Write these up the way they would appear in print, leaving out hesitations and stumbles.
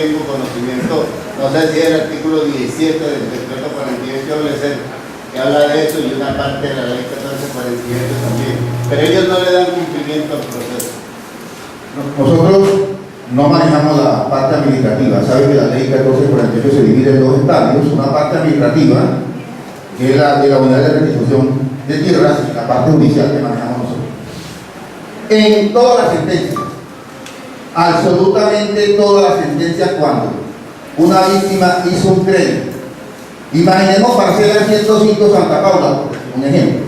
tengo conocimiento, no sé si es el artículo 17 del decreto 48/0, que habla de eso, y una parte de la ley 1448 también, pero ellos no le dan cumplimiento al proceso. Nosotros no manejamos la parte administrativa. Sabe que la ley 1448 se divide en dos estadios: una parte administrativa, que es la de la unidad de restitución de tierras, y la parte judicial que manejamos nosotros. En todas las sentencias, absolutamente todas las sentencias, cuando una víctima hizo un crédito, imaginemos parcela 105 Santa Paula, un ejemplo,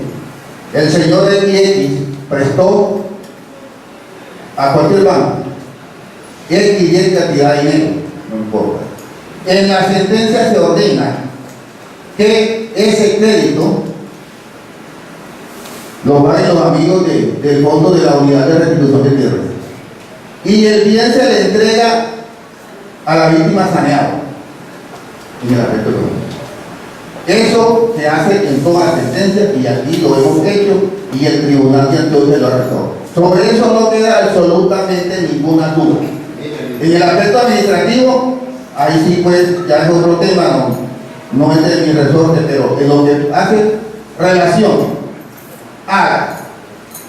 el señor X prestó a cualquier banco X y cantidad de dinero, no importa. En la sentencia se ordena que ese crédito lo paguen los amigos del fondo de la unidad de restitución de tierras, y el bien se le entrega a la víctima saneado en el aspecto económico. Eso se hace en todas las sentencias, y aquí lo hemos hecho, y el tribunal de Antioquia lo ha resuelto. Sobre eso no queda absolutamente ninguna duda. En el aspecto administrativo, ahí sí pues ya es otro tema, no es de mi resorte, pero en lo que hace relación a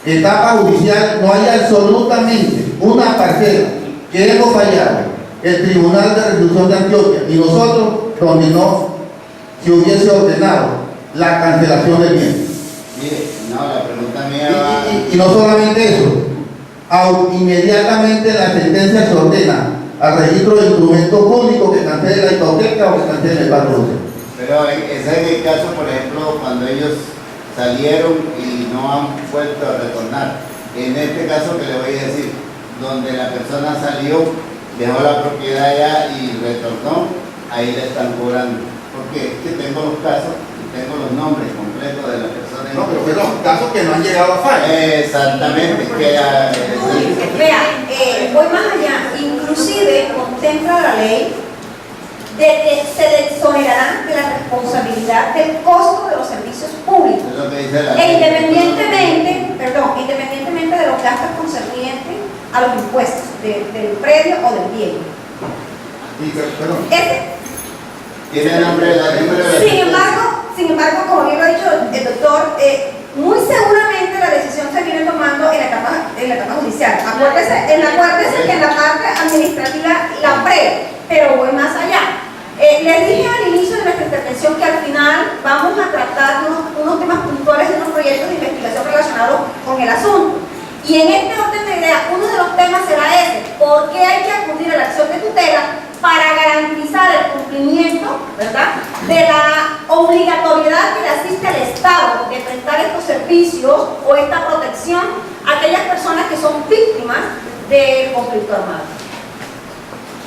la etapa judicial, no hay absolutamente una parcela que hemos fallado el Tribunal de Restitución de Antioquia y nosotros donde no se hubiese ordenado la cancelación del bien. Mire, no, la pregunta mía va... Y no solamente eso, inmediatamente la sentencia se ordena al registro de instrumentos públicos que cancele la hipoteca o que cancele el pago. Pero ese es el caso, por ejemplo, cuando ellos salieron y no han vuelto a retornar. En este caso que le voy a decir, donde la persona salió, dejó la propiedad allá y retornó, ahí le están cobrando. Porque es que tengo los casos, tengo los nombres completos de las personas. No, pero son casos que no han llegado a fallo. Exactamente. Vea, voy más allá. Inclusive contempla la ley de que se exonerarán de la responsabilidad del costo de los servicios públicos. Es lo que dice la ley. Independientemente de los gastos concernientes a los impuestos del predio o del bien. Tiene nombre de la Sin embargo, como bien lo ha dicho el doctor, muy seguramente la decisión se viene tomando en la etapa judicial. Acuérdese que en la parte administrativa la pero voy más allá. Les dije al inicio de nuestra intervención que al final vamos a tratar unos temas puntuales de unos proyectos de investigación relacionados con el asunto. Y en este orden de ideas, uno de los temas será ese: ¿por qué hay que acudir a la acción de tutela para garantizar el cumplimiento, ¿verdad?, de la obligatoriedad que le asiste al Estado de prestar estos servicios o esta protección a aquellas personas que son víctimas del conflicto armado?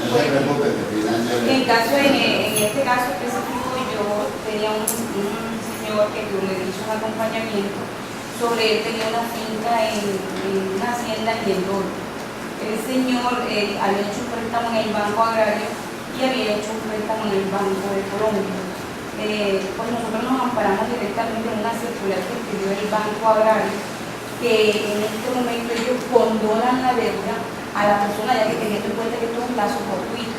En este caso específico, yo tenía un señor que me hizo un acompañamiento sobre él. Tenía una finca en una hacienda en Yendón. El señor había hecho un préstamo en el Banco Agrario y había hecho un préstamo en el Banco de Colombia. Pues nosotros nos amparamos directamente en una circular que escribió el Banco Agrario, que en este momento ellos condonan la deuda a la persona, ya que teniendo en cuenta que esto es un plazo fortuito.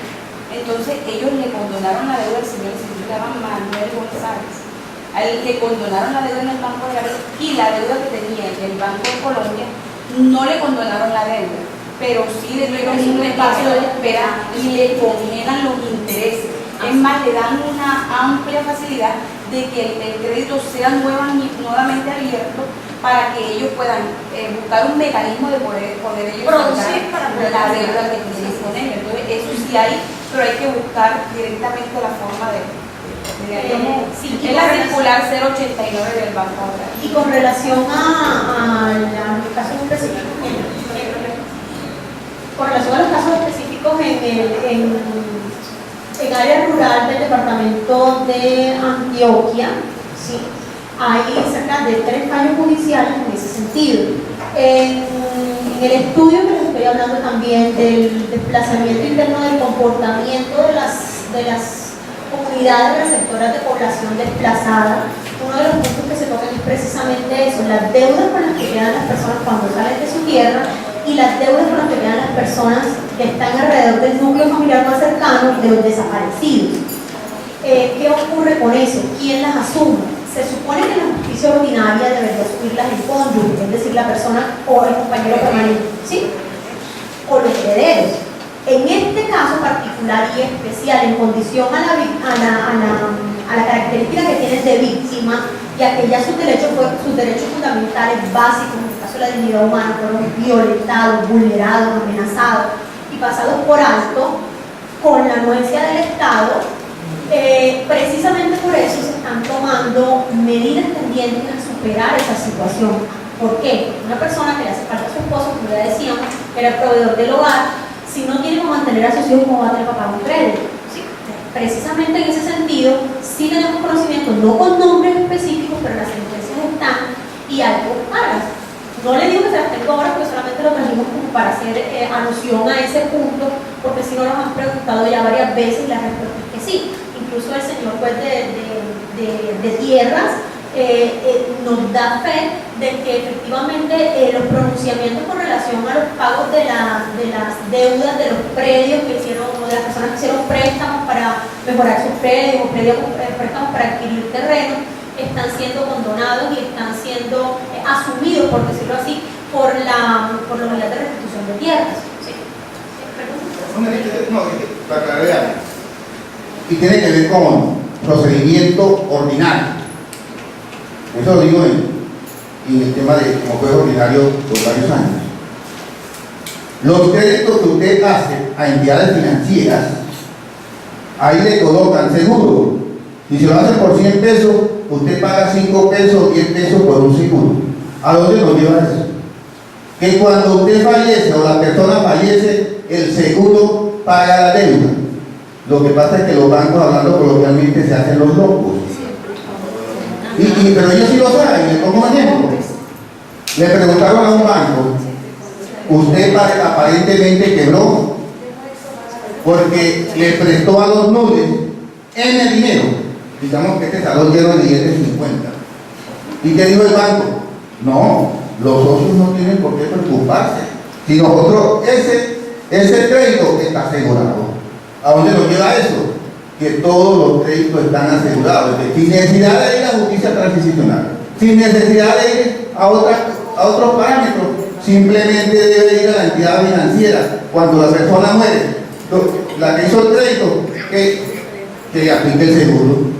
Entonces ellos le condonaron la deuda al señor, se llama Manuel González. A él le condonaron la deuda en el Banco Agrario, y la deuda que tenía en el Banco de Colombia no le condonaron la deuda, pero sí le dieron un espacio de espera y le congelan los intereses. Es más, le dan una amplia facilidad de que el crédito sea nuevamente abierto para que ellos puedan buscar un mecanismo de poder ellos producir para la deuda que tienen con ellos. Entonces, eso sí hay, pero hay que buscar directamente la forma de es la circular 089 del Banco Agrario. Y con relación a los casos específicos, en área rural del departamento de Antioquia, ¿sí?, hay cerca de 3 fallos judiciales en ese sentido. En el estudio que les estoy hablando también del desplazamiento interno, del comportamiento de las comunidades receptoras de población desplazada, uno de los puntos que se tocan es precisamente eso: las deudas con las que quedan las personas cuando salen de su tierra y las deudas con las que quedan las personas que están alrededor del núcleo familiar más cercano de los desaparecidos. ¿Qué ocurre con eso? ¿Quién las asume? Se supone que la justicia ordinaria debería asumirlas el cónyuge, es decir, la persona o el compañero permanente, ¿sí? O los herederos. En este caso particular y especial, en condición a la característica que tienen de víctima y a que ya sus derechos fundamentales básicos, en el caso de la dignidad humana, fueron violentados, vulnerados, amenazados y pasados por alto, con la anuencia del Estado, precisamente por eso se están tomando medidas tendientes a superar esa situación. ¿Por qué? Una persona que le hace falta a su esposo, como ya decíamos, que era el proveedor del hogar, si no tiene cómo mantener a sus hijos, ¿cómo va a tener para pagar un crédito? ¿Sí? Precisamente en ese sentido, sí tenemos conocimiento, no con nombres específicos, pero las sentencias están y hay cargas. No le digo que se las tengo ahora, porque solamente lo trajimos como para hacer alusión a ese punto, porque si no nos han preguntado ya varias veces y la respuesta es que sí. Incluso el señor juez de tierras nos da fe de que efectivamente los pronunciamientos con relación a los pagos de las deudas de los predios que hicieron, o de las personas que hicieron préstamos para mejorar sus predios, o préstamos para adquirir terreno, están siendo condonados y están siendo asumidos, por decirlo así, por la unidad de restitución de tierras. ¿Sí? No, para aclarar, y tiene que ver con procedimiento ordinario. Eso lo digo en el tema de como juez ordinario por varios años. Los créditos que usted hace a entidades financieras, ahí le colocan seguro. Y si lo hacen por 100 pesos, usted paga 5 pesos, 10 pesos por un seguro. ¿A dónde nos lleva eso? Que cuando usted fallece o la persona fallece, el seguro paga la deuda. Lo que pasa es que los bancos, hablando coloquialmente, se hacen los locos. Pero ellos sí lo saben. Le pongo un ejemplo. Le preguntaron a un banco, usted aparentemente quebró porque le prestó a los nules en el dinero. Digamos que este salón lleno de billetes 50. ¿Y qué dijo el banco? No, los socios no tienen por qué preocuparse. Si nosotros, ese crédito está asegurado. ¿A dónde nos lleva eso? Que todos los créditos están asegurados, sin necesidad de ir a la justicia transicional, sin necesidad de ir a otros parámetros, simplemente debe ir a la entidad financiera cuando la persona muere, la que hizo el crédito, que aplique el seguro.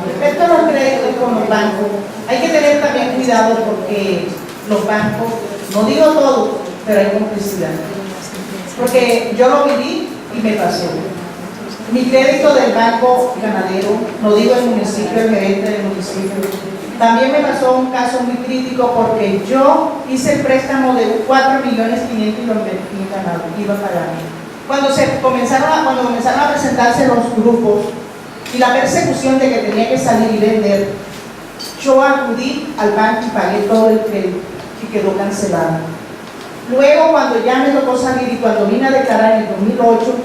Respecto a los créditos con los bancos, hay que tener también cuidado porque los bancos, no digo todo, pero hay complicidad. Porque yo lo viví y me pasó. Mi crédito del banco ganadero, no digo el municipio, el gerente del municipio, también me pasó un caso muy crítico porque yo hice el préstamo de 4.500.000 y lo invertí en ganado, iba a pagar. Cuando comenzaron a presentarse los grupos y la persecución de que tenía que salir y vender, yo acudí al banco y pagué todo el crédito y quedó cancelado. Luego, cuando ya me tocó salir y cuando vine a declarar en el 2008,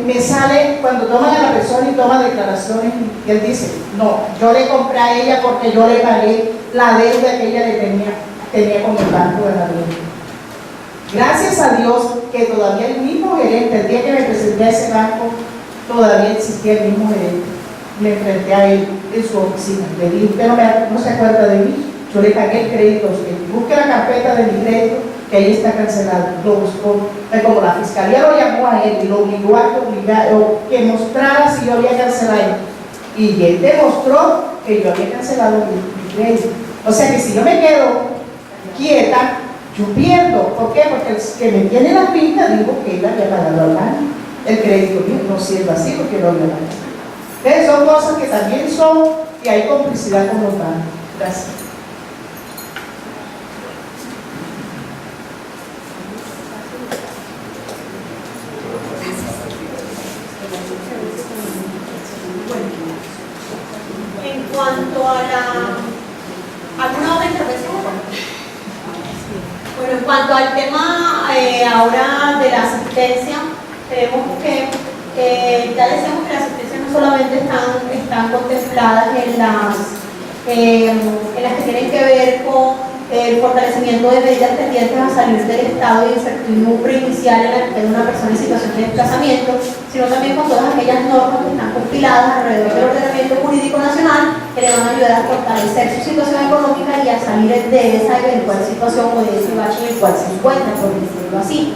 me sale, cuando toman a la persona y toma declaraciones, y él dice, no, yo le compré a ella porque yo le pagué la deuda que ella le tenía con el banco de la deuda. Gracias a Dios que todavía el mismo gerente, el día que me presenté a ese banco, todavía existía el mismo gerente. Me enfrenté a él en su oficina. Le dije, usted no se acuerda de mí, yo le pagué el crédito a usted. Busque la carpeta de mi crédito, que ahí está cancelado. Lo buscó. Como la fiscalía lo llamó a él y lo obligó a que mostrara si yo había cancelado. Y él demostró que yo había cancelado mi crédito. O sea que si yo me quedo quieta, yo pierdo. ¿Por qué? Porque el que me tiene la finca digo que él había pagado al banco. El crédito mío no sirve así porque no había pagado. Entonces son cosas que también son y hay complicidad con los bancos. Gracias. En cuanto a ¿alguna otra intervención? Bueno, en cuanto al tema ahora de la asistencia, creemos que ya decíamos que las asistencias no solamente están contempladas en las que tienen que ver con el fortalecimiento de medidas tendientes a salir del estado de incertidumbre inicial en la que queda una persona en situación de desplazamiento, sino también con todas aquellas normas que están compiladas alrededor del ordenamiento jurídico nacional que le van a ayudar a fortalecer su situación económica y a salir de esa eventual situación o de ese bache en el cual se encuentra, por decirlo así.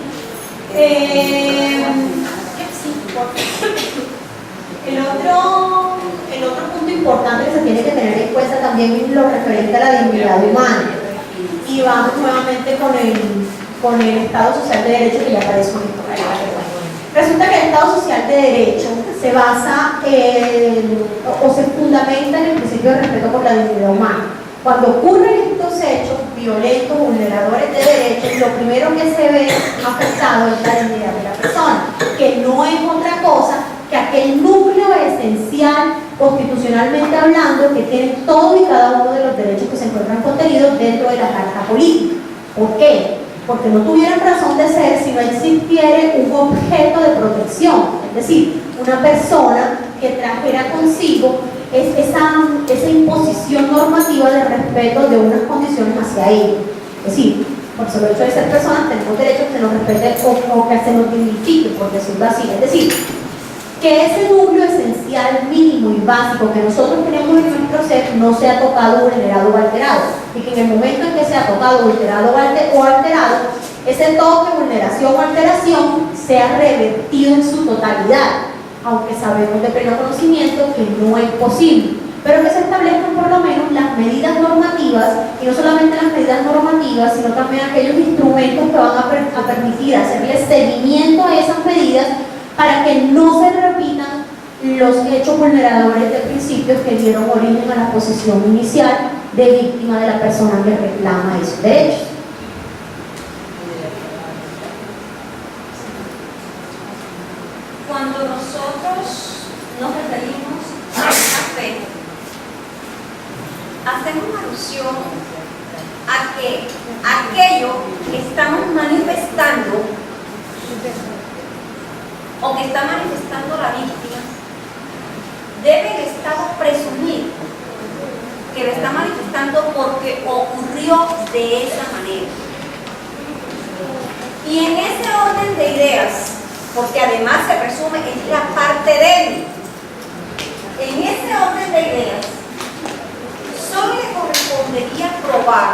El otro punto importante que se tiene que tener en cuenta también es lo referente a la dignidad humana. Y vamos nuevamente con el Estado Social de Derecho que ya apareció en esta área. Resulta que el Estado Social de Derecho se basa o se fundamenta en el principio de respeto por la dignidad humana. Cuando ocurren estos hechos violentos, vulneradores de derechos, lo primero que se ve afectado es la dignidad de la persona, que no es otra cosa que aquel núcleo esencial, constitucionalmente hablando, que tiene todo y cada uno de los derechos que se encuentran contenidos dentro de la Carta Política. ¿Por qué? Porque no tuvieran razón de ser si no existiera un objeto de protección, es decir, una persona que trajera consigo esa imposición normativa de respeto de unas condiciones hacia ella. Es decir, por solo hecho de ser personas tenemos derecho a que se nos respete o que se nos dignifique, por decirlo así. Es decir, que ese núcleo esencial, mínimo y básico que nosotros tenemos en nuestro ser no sea tocado, vulnerado o alterado, y que en el momento en que sea tocado, vulnerado o alterado, ese toque, vulneración o alteración sea revertido en su totalidad, aunque sabemos de pleno conocimiento que no es posible, pero que se establezcan por lo menos las medidas normativas, y no solamente las medidas normativas, sino también aquellos instrumentos que van a permitir hacerle seguimiento a esas medidas para que no se repitan los hechos vulneradores de principios que dieron origen a la posición inicial de víctima de la persona que reclama esos derechos. Cuando nosotros nos referimos a esta fe, hacemos alusión a que aquello que estamos manifestando o que está manifestando la víctima debe el Estado presumir que lo está manifestando porque ocurrió de esa manera. Y en ese orden de ideas, porque además se presume es la parte débil, en ese orden de ideas solo le correspondería probar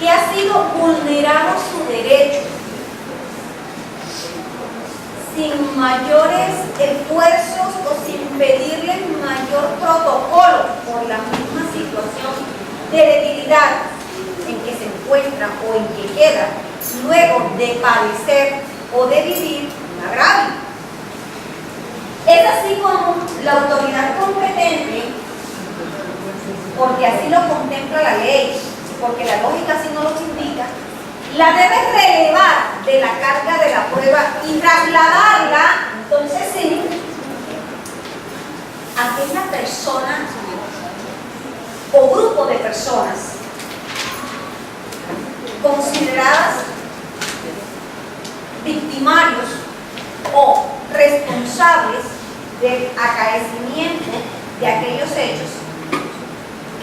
que ha sido vulnerado su derecho sin mayores esfuerzos o sin pedirle mayor protocolo por la misma situación de debilidad en que se encuentra o en que queda luego de padecer o de vivir un agravio. Es así como la autoridad competente, porque así lo contempla la ley, porque la lógica así nos lo indica, la debe relevar de la carga de la prueba y trasladarla, entonces sí, a aquella persona o grupo de personas consideradas victimarios o responsables del acaecimiento de aquellos hechos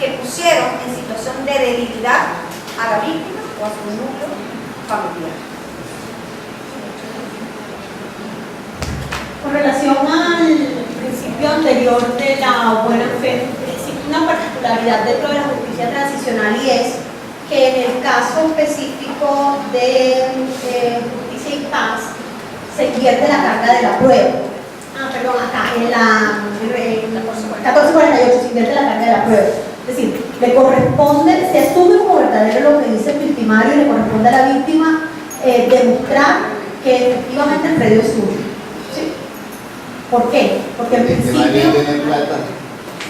que pusieron en situación de debilidad a la víctima o a su núcleo familiar. Con relación al principio anterior de la buena fe, existe una particularidad dentro de la justicia transicional, y es que en el caso específico de justicia y paz se invierte la carga de la prueba. Acá en la 1448 se invierte la carga de la prueba. Es decir, le corresponde, se asume como verdadero lo que dice el victimario y le corresponde a la víctima demostrar que efectivamente el predio es suyo. ¿Sí? ¿Por qué? Porque en principio... tiene plata,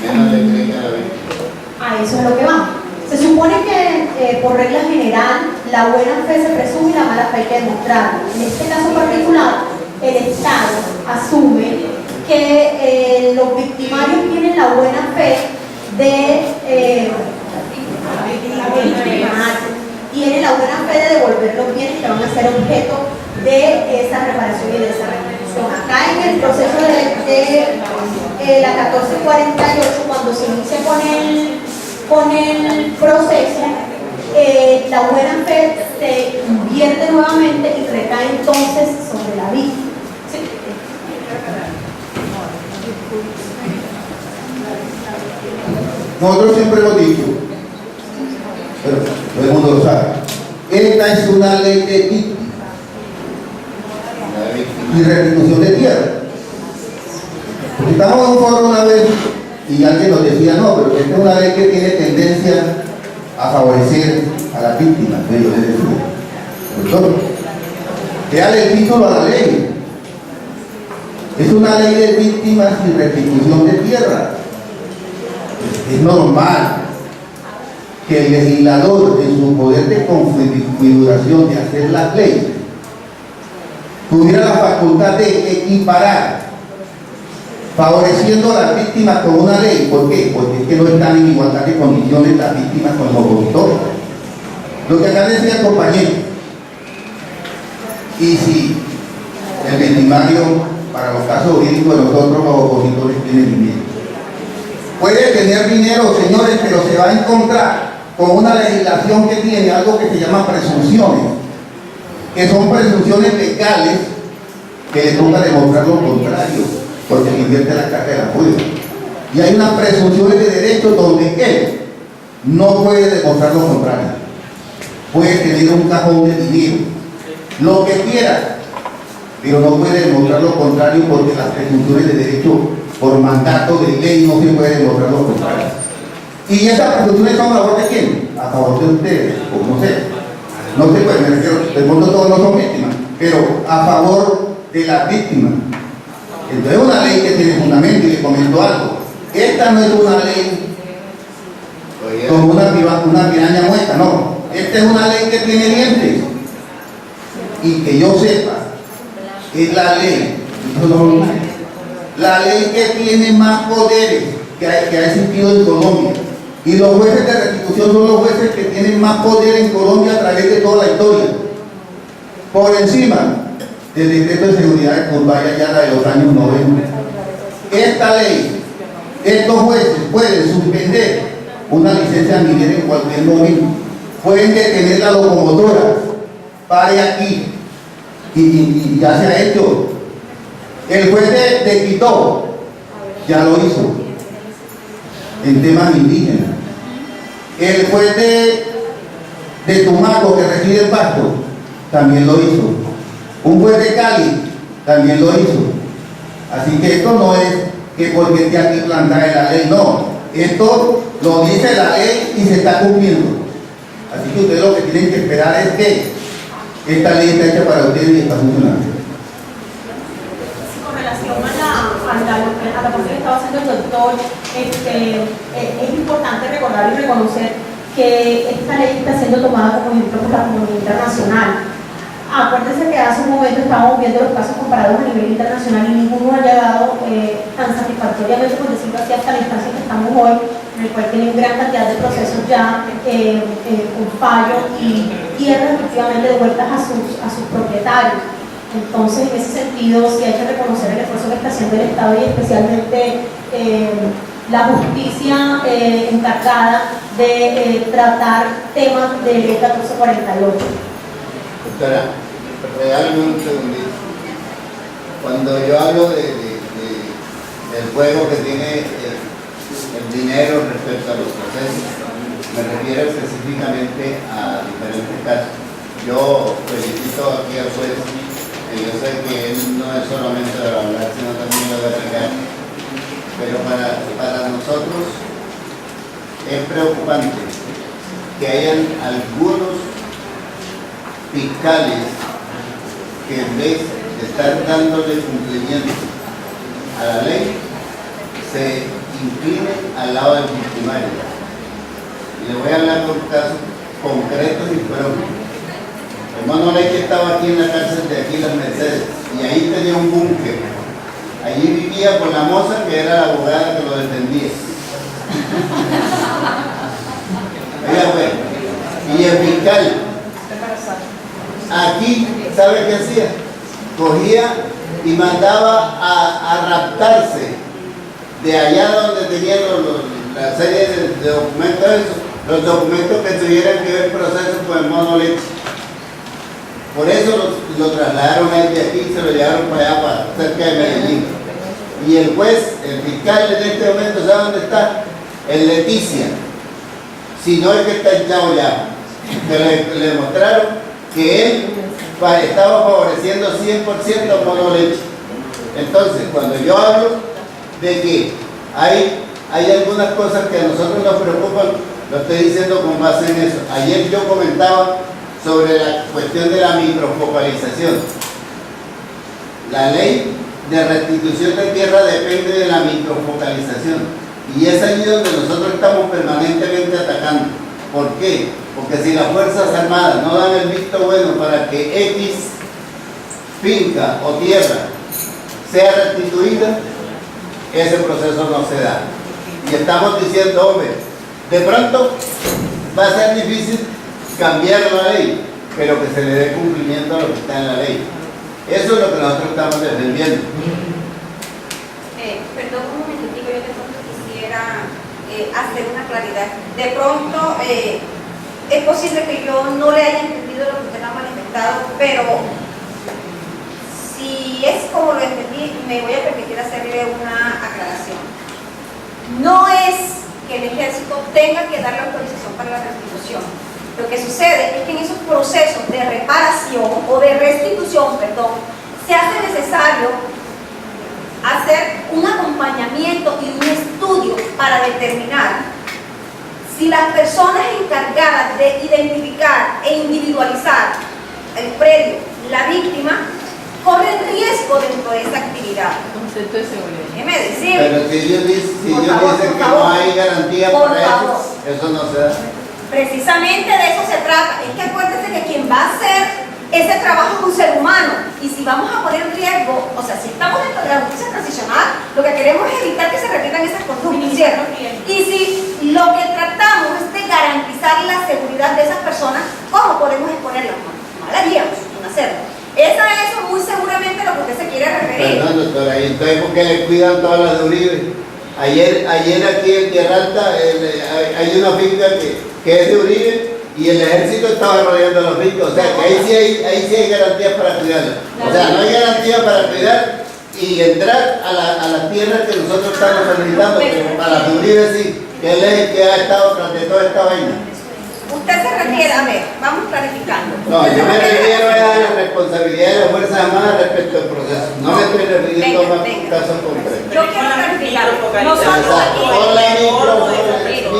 menos le creen a la víctima. A eso es lo que vamos. Se supone que por regla general la buena fe se presume y la mala fe hay que demostrarlo. En este caso particular, el Estado asume que los victimarios tienen la buena fe de devolver los bienes que van a ser objeto de esa reparación y de esa restitución. Acá en el proceso de la 1448, cuando se inicia con el proceso, la buena fe se invierte nuevamente y recae entonces sobre la víctima. ¿Sí? Nosotros siempre hemos dicho, pero todo el mundo lo sabe, esta es una ley de víctima y restitución de tierra. Porque estamos en un foro una vez y alguien nos decía, no, pero esta es una ley que tiene tendencia a favorecer a las víctimas. Yo les decía, doctor, déale el título a la ley. Es una ley de víctimas y restitución de tierra. Es normal que el legislador, en su poder de configuración de hacer las leyes, tuviera la facultad de equiparar, favoreciendo a las víctimas con una ley. ¿Por qué? Porque es que no están en igualdad de condiciones las víctimas con los opositores. Lo que acá decía el compañero, y si el victimario, para los casos jurídicos de nosotros los opositores, tiene dinero, puede tener dinero, señores, pero se va a encontrar con una legislación que tiene algo que se llama presunciones, que son presunciones legales que le toca demostrar lo contrario, porque le invierte la carga de la prueba. Y hay unas presunciones de derechos donde él no puede demostrar lo contrario. Puede tener un cajón de dinero, lo que quiera, pero no puede demostrar lo contrario porque las presunciones de derecho por mandato de ley no se puede demostrar lo contrario. Y esas presunciones son a favor de quién? A favor de ustedes, o no sé. No se puede, me refiero, del mundo todos no son víctimas, pero a favor de las víctimas. Entonces es una ley que tiene fundamento y le comento algo. Esta no es una ley como una piraña muerta, no. Esta es una ley que tiene dientes. Y que yo sepa, es la ley. La ley que tiene más poderes que ha existido en Colombia. Y los jueces de restitución son los jueces que tienen más poder en Colombia a través de toda la historia. Por encima del decreto de seguridad de Curbaya ya de los años 90. Esta ley, estos jueces pueden suspender una licencia minera en cualquier momento. Pueden detener la locomotora, pare aquí. Y ya se ha hecho. El juez de Quito ya lo hizo en temas indígenas. El juez de Tumaco, que reside en Pasto, también lo hizo. Un juez de Cali también lo hizo. Así que esto no es que porque esté aquí plantada en la ley, no. Esto lo dice la ley y se está cumpliendo. Así que ustedes lo que tienen que esperar es que esta ley está hecha para ustedes y está funcionando. Con relación a la parte que estaba haciendo el doctor, es importante recordar y reconocer que esta ley está siendo tomada como ejemplo por la comunidad internacional. Acuérdense que hace un momento estábamos viendo los casos comparados a nivel internacional y ninguno ha llegado tan satisfactoriamente, por decirlo así, hasta la instancia que estamos hoy, en el cual tienen gran cantidad de procesos ya con fallo y tierras efectivamente devueltas a sus propietarios. Entonces, en ese sentido, sí hay que reconocer el esfuerzo que está haciendo el Estado y especialmente la justicia encargada de tratar temas de ley 1448. Doctora, regálame un segundito. Cuando yo hablo del juego que tiene el dinero respecto a los procesos, me refiero específicamente a diferentes casos. Yo felicito aquí al juez, que yo sé que él no es solamente de hablar, sino también de aplicar. Pero para nosotros es preocupante que hayan algunos fiscales que en vez de estar dándole cumplimiento a la ley, se inclinen al lado del victimario. Y le voy a hablar por casos concretos y propios. Hermano Ley estaba aquí en la cárcel de aquí, Las Mercedes, y ahí tenía un búnker. Allí vivía con la moza que era la abogada que lo defendía. Oiga, bueno, y el fiscal Aquí, ¿sabe qué hacía? Cogía y mandaba a raptarse de allá donde tenían la serie de documentos, los documentos que tuvieran que ver procesos con el mono leche. Por eso lo trasladaron a él de aquí y se lo llevaron para allá, para cerca de Medellín. Y el juez, el fiscal en este momento, ¿sabe dónde está? En Leticia. Si no es que está echado ya. Que le demostraron que él estaba favoreciendo 100% mono leche. Entonces, cuando yo hablo de que hay algunas cosas que a nosotros nos preocupan, lo estoy diciendo con base en eso. Ayer yo comentaba sobre la cuestión de la microfocalización. La ley de restitución de tierra depende de la microfocalización. Y es allí donde nosotros estamos permanentemente atacando. ¿Por qué? Porque si las Fuerzas Armadas no dan el visto bueno para que X finca o tierra sea restituida, ese proceso no se da. Y estamos diciendo, hombre, de pronto va a ser difícil cambiar la ley, pero que se le dé cumplimiento a lo que está en la ley. Eso es lo que nosotros estamos defendiendo. Perdón un momentito, yo de pronto quisiera hacer una claridad. De pronto es posible que yo no le haya entendido lo que usted ha manifestado, pero si es como lo entendí, me voy a permitir hacerle una aclaración. No es que el ejército tenga que dar la autorización para la restitución. Lo que sucede es que en esos procesos de reparación o de restitución, perdón, se hace necesario hacer un acompañamiento y un estudio para determinar si las personas encargadas de identificar e individualizar el predio, la víctima, corren riesgo dentro de esa actividad. Concepto de seguridad. Déjeme decir. Pero si ellos dicen que no hay garantía para eso no se da. Precisamente de eso se trata. Es que acuérdense que quien va a hacer ese trabajo es un ser humano. Y si vamos a poner en riesgo, o sea, si estamos dentro de la justicia transicional, lo que queremos es evitar que se repitan esas conductas, ¿cierto? Y si lo que tratamos es de garantizar la seguridad de esas personas, ¿cómo podemos exponerlas? No la haríamos sin hacerlo. Es a eso muy seguramente lo que usted se quiere referir. Perdón, doctora, ¿y entonces por qué le cuidan todas las de Uribe? Ayer aquí en Tierra Alta hay una finca que es de Uribe y el ejército estaba rodeando la finca, o sea que ahí sí hay garantías para cuidarla. O sea, no hay garantía para cuidar y entrar a las tierras que nosotros estamos solicitando, pero para las de Uribe sí, que él es el que ha estado tras de toda esta vaina. Usted se refiere, a ver, vamos clarificando. No, yo me refiero a la responsabilidad de las Fuerzas Armadas respecto al proceso. No me estoy refiriendo a un caso concreto. Yo quiero clarificar. Nosotros aquí,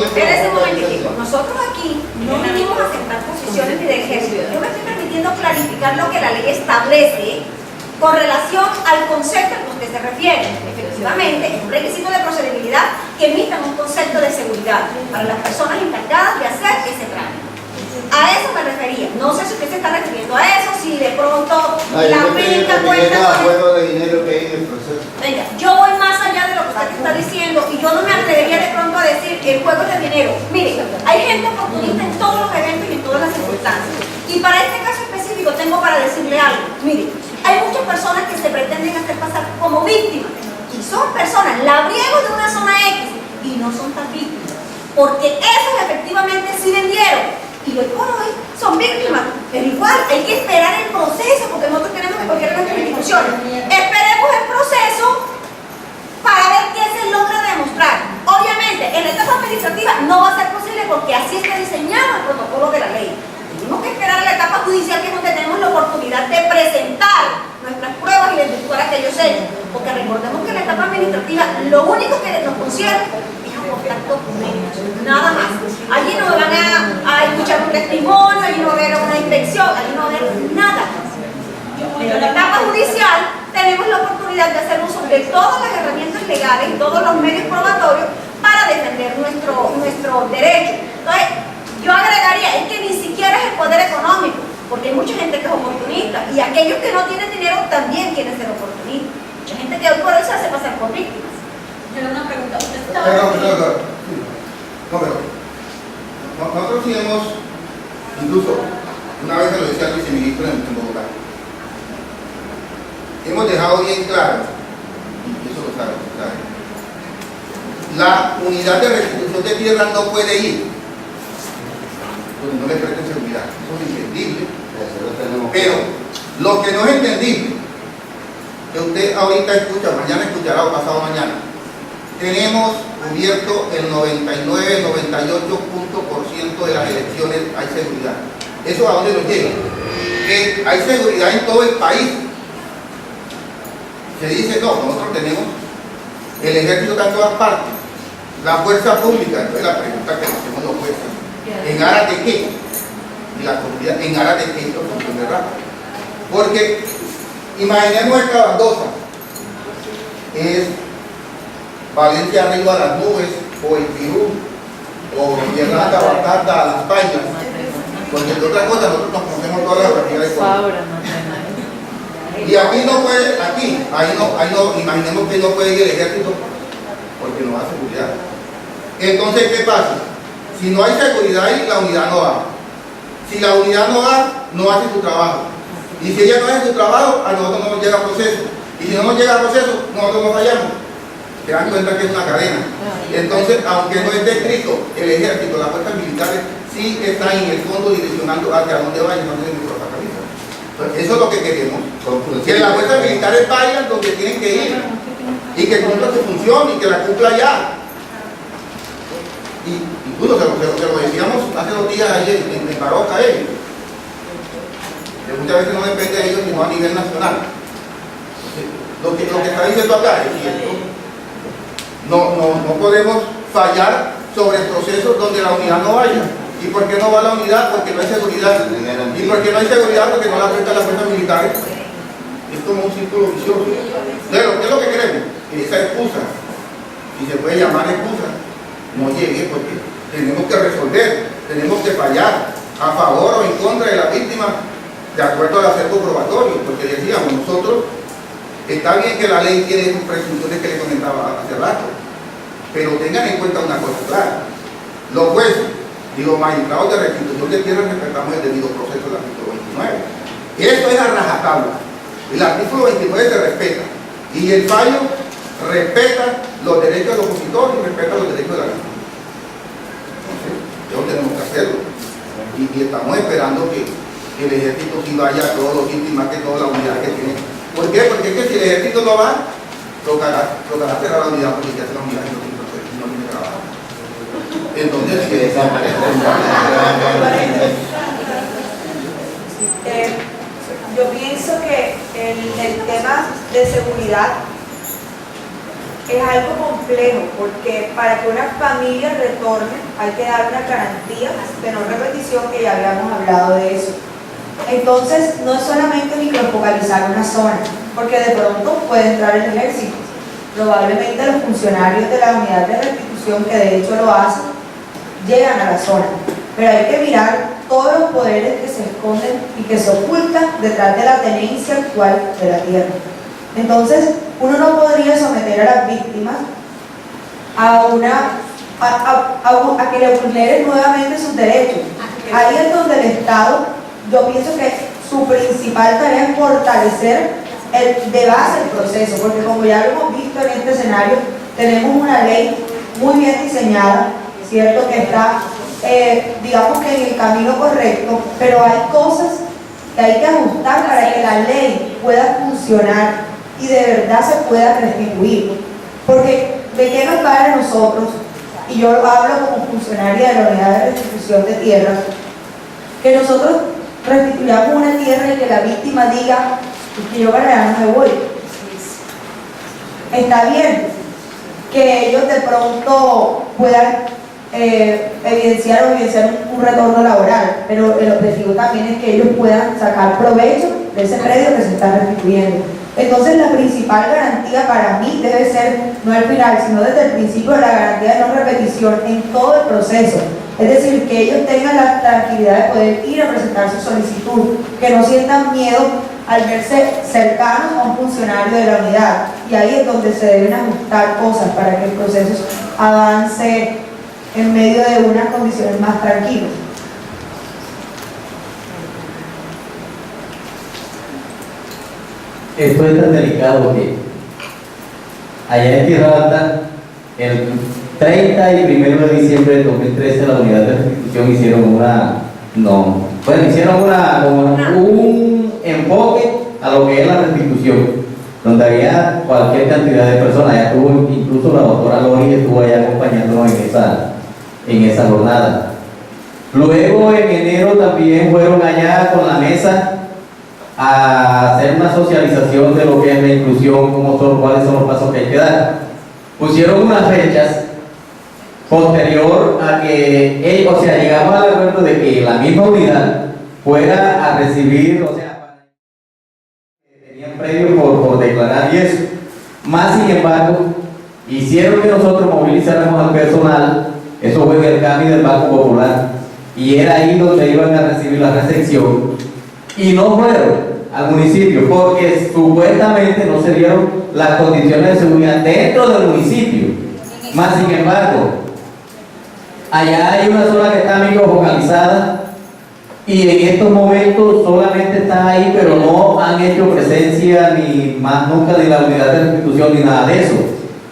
espérese un momentito. Nosotros aquí no venimos a aceptar posiciones ni del ejército. Yo me estoy permitiendo clarificar lo que la ley establece con relación al concepto al que usted se refiere. Efectivamente, es un requisito de procedibilidad que emitan un concepto de seguridad para las personas encargadas de hacer ese trámite. A eso me refería. No sé si usted se está refiriendo a eso, si de pronto la finca cuenta con el juego de dinero que hay en el proceso. Venga, yo voy más allá de lo que usted está diciendo y yo no me atrevería de pronto a decir que el juego es de dinero. Mire, hay gente oportunista en todos los eventos y en todas las circunstancias. Y para este caso específico tengo para decirle algo. Mire, hay muchas personas que se pretenden hacer pasar como víctimas y son personas labriegos de una zona X y no son tan víctimas, porque esos efectivamente sí vendieron y hoy por hoy son víctimas, pero igual hay que esperar el proceso porque nosotros tenemos que cualquier de nuestras instituciones. Esperemos el proceso para ver qué se logra demostrar. Obviamente en la etapa administrativa no va a ser posible porque así está diseñado el protocolo de la ley. Tenemos que esperar a la etapa judicial, que es donde tenemos la oportunidad de presentar nuestras pruebas y de efectuar aquellos hechos. Porque recordemos que en la etapa administrativa lo único que nos concierne es aportar documentos, nada más. Allí no van a escuchar un testimonio, allí no va a haber una inspección, allí no va a haber nada. En la etapa judicial tenemos la oportunidad de hacer uso de todas las herramientas legales y todos los medios probatorios para defender nuestro derecho. Entonces, yo agregaría, es que ni siquiera es el poder económico, porque hay mucha gente que es oportunista y aquellos que no tienen dinero también quieren ser oportunistas. Mucha gente que hoy por hoy se hace pasar por víctimas. Yo le hago una pregunta. ¿Usted estaba Nosotros sí hemos, incluso Una vez se lo decía al viceministro en Bogotá. Hemos dejado bien claro, y eso lo sabe, la unidad de restitución de tierra no puede ir donde no le presten seguridad. Eso es entendible. Pero lo que no es entendible, que usted ahorita escucha, mañana escuchará o pasado mañana, tenemos cubierto el 99-98% de las elecciones, hay seguridad. ¿Eso a dónde nos llega? Que hay seguridad en todo el país. Se dice, no, nosotros tenemos el ejército está en todas partes, la fuerza pública. Entonces la pregunta que nos hacemos los jueces, ¿en aras de qué? Y la comunidad, ¿en aras de qué? Esto funciona errado. Porque imaginemos el Cabaldosa, es Valencia arriba a las nubes, o el Pirú, o Tierra Alta, Batata, a las Pailas. Porque entre otras cosas nosotros nos conocemos todas las realidades. Y aquí no puede, ahí no, imaginemos que no puede ir el ejército porque no da seguridad. Entonces, ¿qué pasa? Si no hay seguridad ahí, la unidad no va. Si la unidad no va, no hace su trabajo. Y si ella no hace su trabajo, a nosotros no nos llega proceso. Y si no nos llega proceso, nosotros nos fallamos. Se dan cuenta que es una cadena. Entonces, aunque no esté escrito, el ejército, las fuerzas militares, sí están en el fondo direccionando hacia dónde vayan, no tienen nuestro cabeza. Entonces, eso es lo que queremos. Que las fuerzas militares vayan donde tienen que ir. Y que cumpla su función y que la cumpla ya. Y incluso se lo decíamos hace 2 días ayer en Baroca ellos. Que muchas veces no depende de ellos sino a nivel nacional. Lo que está diciendo acá es cierto. No podemos fallar sobre procesos donde la unidad no vaya. ¿Y por qué no va la unidad? Porque no hay seguridad. ¿Y por qué no hay seguridad? Porque no la prestan las fuerzas militares. Es como un círculo vicioso. Pero, ¿qué es lo que queremos? Que esa excusa, y se puede llamar excusa, no llegue, porque tenemos que resolver, tenemos que fallar a favor o en contra de la víctima de acuerdo al acervo probatorio, porque decíamos nosotros, está bien que la ley tiene sus presunciones que le comentaba hace rato, pero tengan en cuenta una cosa clara: los jueces y los magistrados de restitución de tierra respetamos el debido proceso del artículo 29. Esto es a rajatabla. El artículo 29 se respeta y el fallo respeta los derechos del opositor y respeta los derechos de la víctima. Entonces, eso tenemos que hacerlo. Y estamos esperando que el ejército sí vaya a todos los sitios, más que toda la unidad que tiene. ¿Por qué? Porque es que si el ejército no va, tocará cerrar la unidad porque ya es la unidad y no tiene trabajo. Entonces, yo pienso que el tema de seguridad es algo complejo, porque para que una familia retorne hay que dar una garantía de no repetición, que ya habíamos hablado de eso. Entonces, no es solamente microfocalizar una zona, porque de pronto puede entrar el ejército. Probablemente los funcionarios de la unidad de restitución, que de hecho lo hacen, llegan a la zona. Pero hay que mirar todos los poderes que se esconden y que se ocultan detrás de la tenencia actual de la tierra. Entonces, uno no podría someter a las víctimas a que le vulneren nuevamente sus derechos. Ahí es donde el Estado, yo pienso que su principal tarea es fortalecer de base el proceso, porque como ya lo hemos visto en este escenario, tenemos una ley muy bien diseñada, ¿cierto? Que está, digamos que en el camino correcto, pero hay cosas que hay que ajustar para que la ley pueda funcionar y de verdad se pueda restituir. Porque ¿de qué nos vale a nosotros? Y yo hablo como funcionaria de la unidad de restitución de tierras, que nosotros restituyamos una tierra y que la víctima diga que yo para allá no me voy. Está bien que ellos de pronto puedan evidenciar un retorno laboral, pero el objetivo también es que ellos puedan sacar provecho de ese predio que se está restituyendo. Entonces, la principal garantía para mí debe ser, no al final, sino desde el principio, la garantía de no repetición en todo el proceso. Es decir, que ellos tengan la tranquilidad de poder ir a presentar su solicitud, que no sientan miedo al verse cercanos a un funcionario de la unidad. Y ahí es donde se deben ajustar cosas para que el proceso avance en medio de unas condiciones más tranquilas. esto es tan delicado que allá en Tierra Alta, el 30 y 1 de diciembre de 2013, la unidad de restitución hicieron un enfoque a lo que es la restitución, donde había cualquier cantidad de personas. Ya estuvo, incluso la doctora Lori estuvo allá acompañándonos en esa jornada. Luego en enero también fueron allá con la mesa a hacer una socialización de lo que es la inclusión, cuáles son los pasos que hay que dar. Pusieron unas fechas posterior a que llegamos al acuerdo de que la misma unidad fuera a recibir, tenían previo por declarar y eso. Más sin embargo, hicieron que nosotros movilizáramos al personal. Eso fue en el CAMI del Banco Popular, y era ahí donde iban a recibir la recepción, y no fueron al municipio porque supuestamente no se dieron las condiciones de seguridad dentro del municipio. Más sin embargo, allá hay una zona que está microfocalizada y en estos momentos solamente está ahí, pero no han hecho presencia ni más nunca de la unidad de restitución ni nada de eso.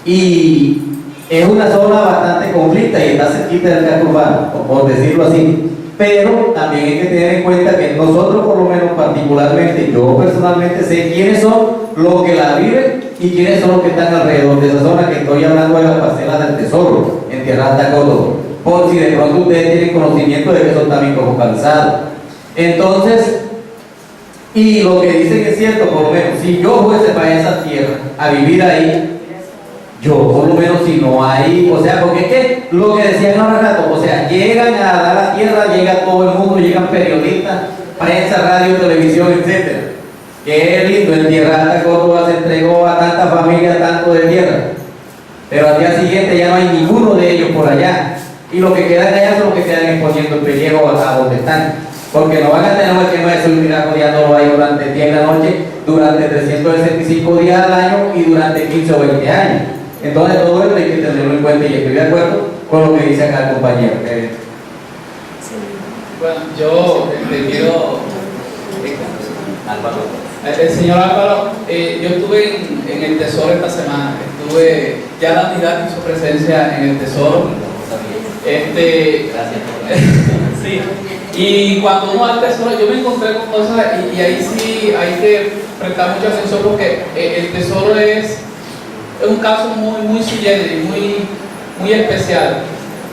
Y es una zona bastante conflicta y está cerquita del casco urbano, por decirlo así. Pero también hay que tener en cuenta que nosotros, por lo menos particularmente, yo personalmente sé quiénes son los que la viven y quiénes son los que están alrededor de esa zona, que estoy hablando de las parcelas del Tesoro, en Tierra Alta Córdoba, por si de pronto ustedes tienen conocimiento de que eso está microfocalizado. Entonces, y lo que dicen es cierto, por lo menos, si yo fuese para esa tierra a vivir ahí, yo por lo menos si no hay, porque es que lo que decían hace rato, llegan a dar la tierra, llega todo el mundo, llegan periodistas, prensa, radio, televisión, etcétera. Qué lindo, en Tierra Alta Córdoba se entregó a tantas familias tanto de tierra, pero al día siguiente ya no hay ninguno de ellos por allá, y los que quedan allá son los que quedan exponiendo el pellejo a donde están, porque no van a tener el tema de seguridad rodeándolo ahí durante el día y la noche, durante 365 días al año y durante 15 o 20 años. Entonces todo esto hay que tenerlo en cuenta y estoy de acuerdo con lo que dice acá el compañero. Bueno, yo quiero... El señor Álvaro, yo estuve en el Tesoro esta semana, ya la unidad hizo presencia en el Tesoro. Gracias. Sí. Y cuando uno va al Tesoro, yo me encontré con cosas y ahí sí hay que prestar mucha atención porque el Tesoro es un caso muy sui generis, muy especial.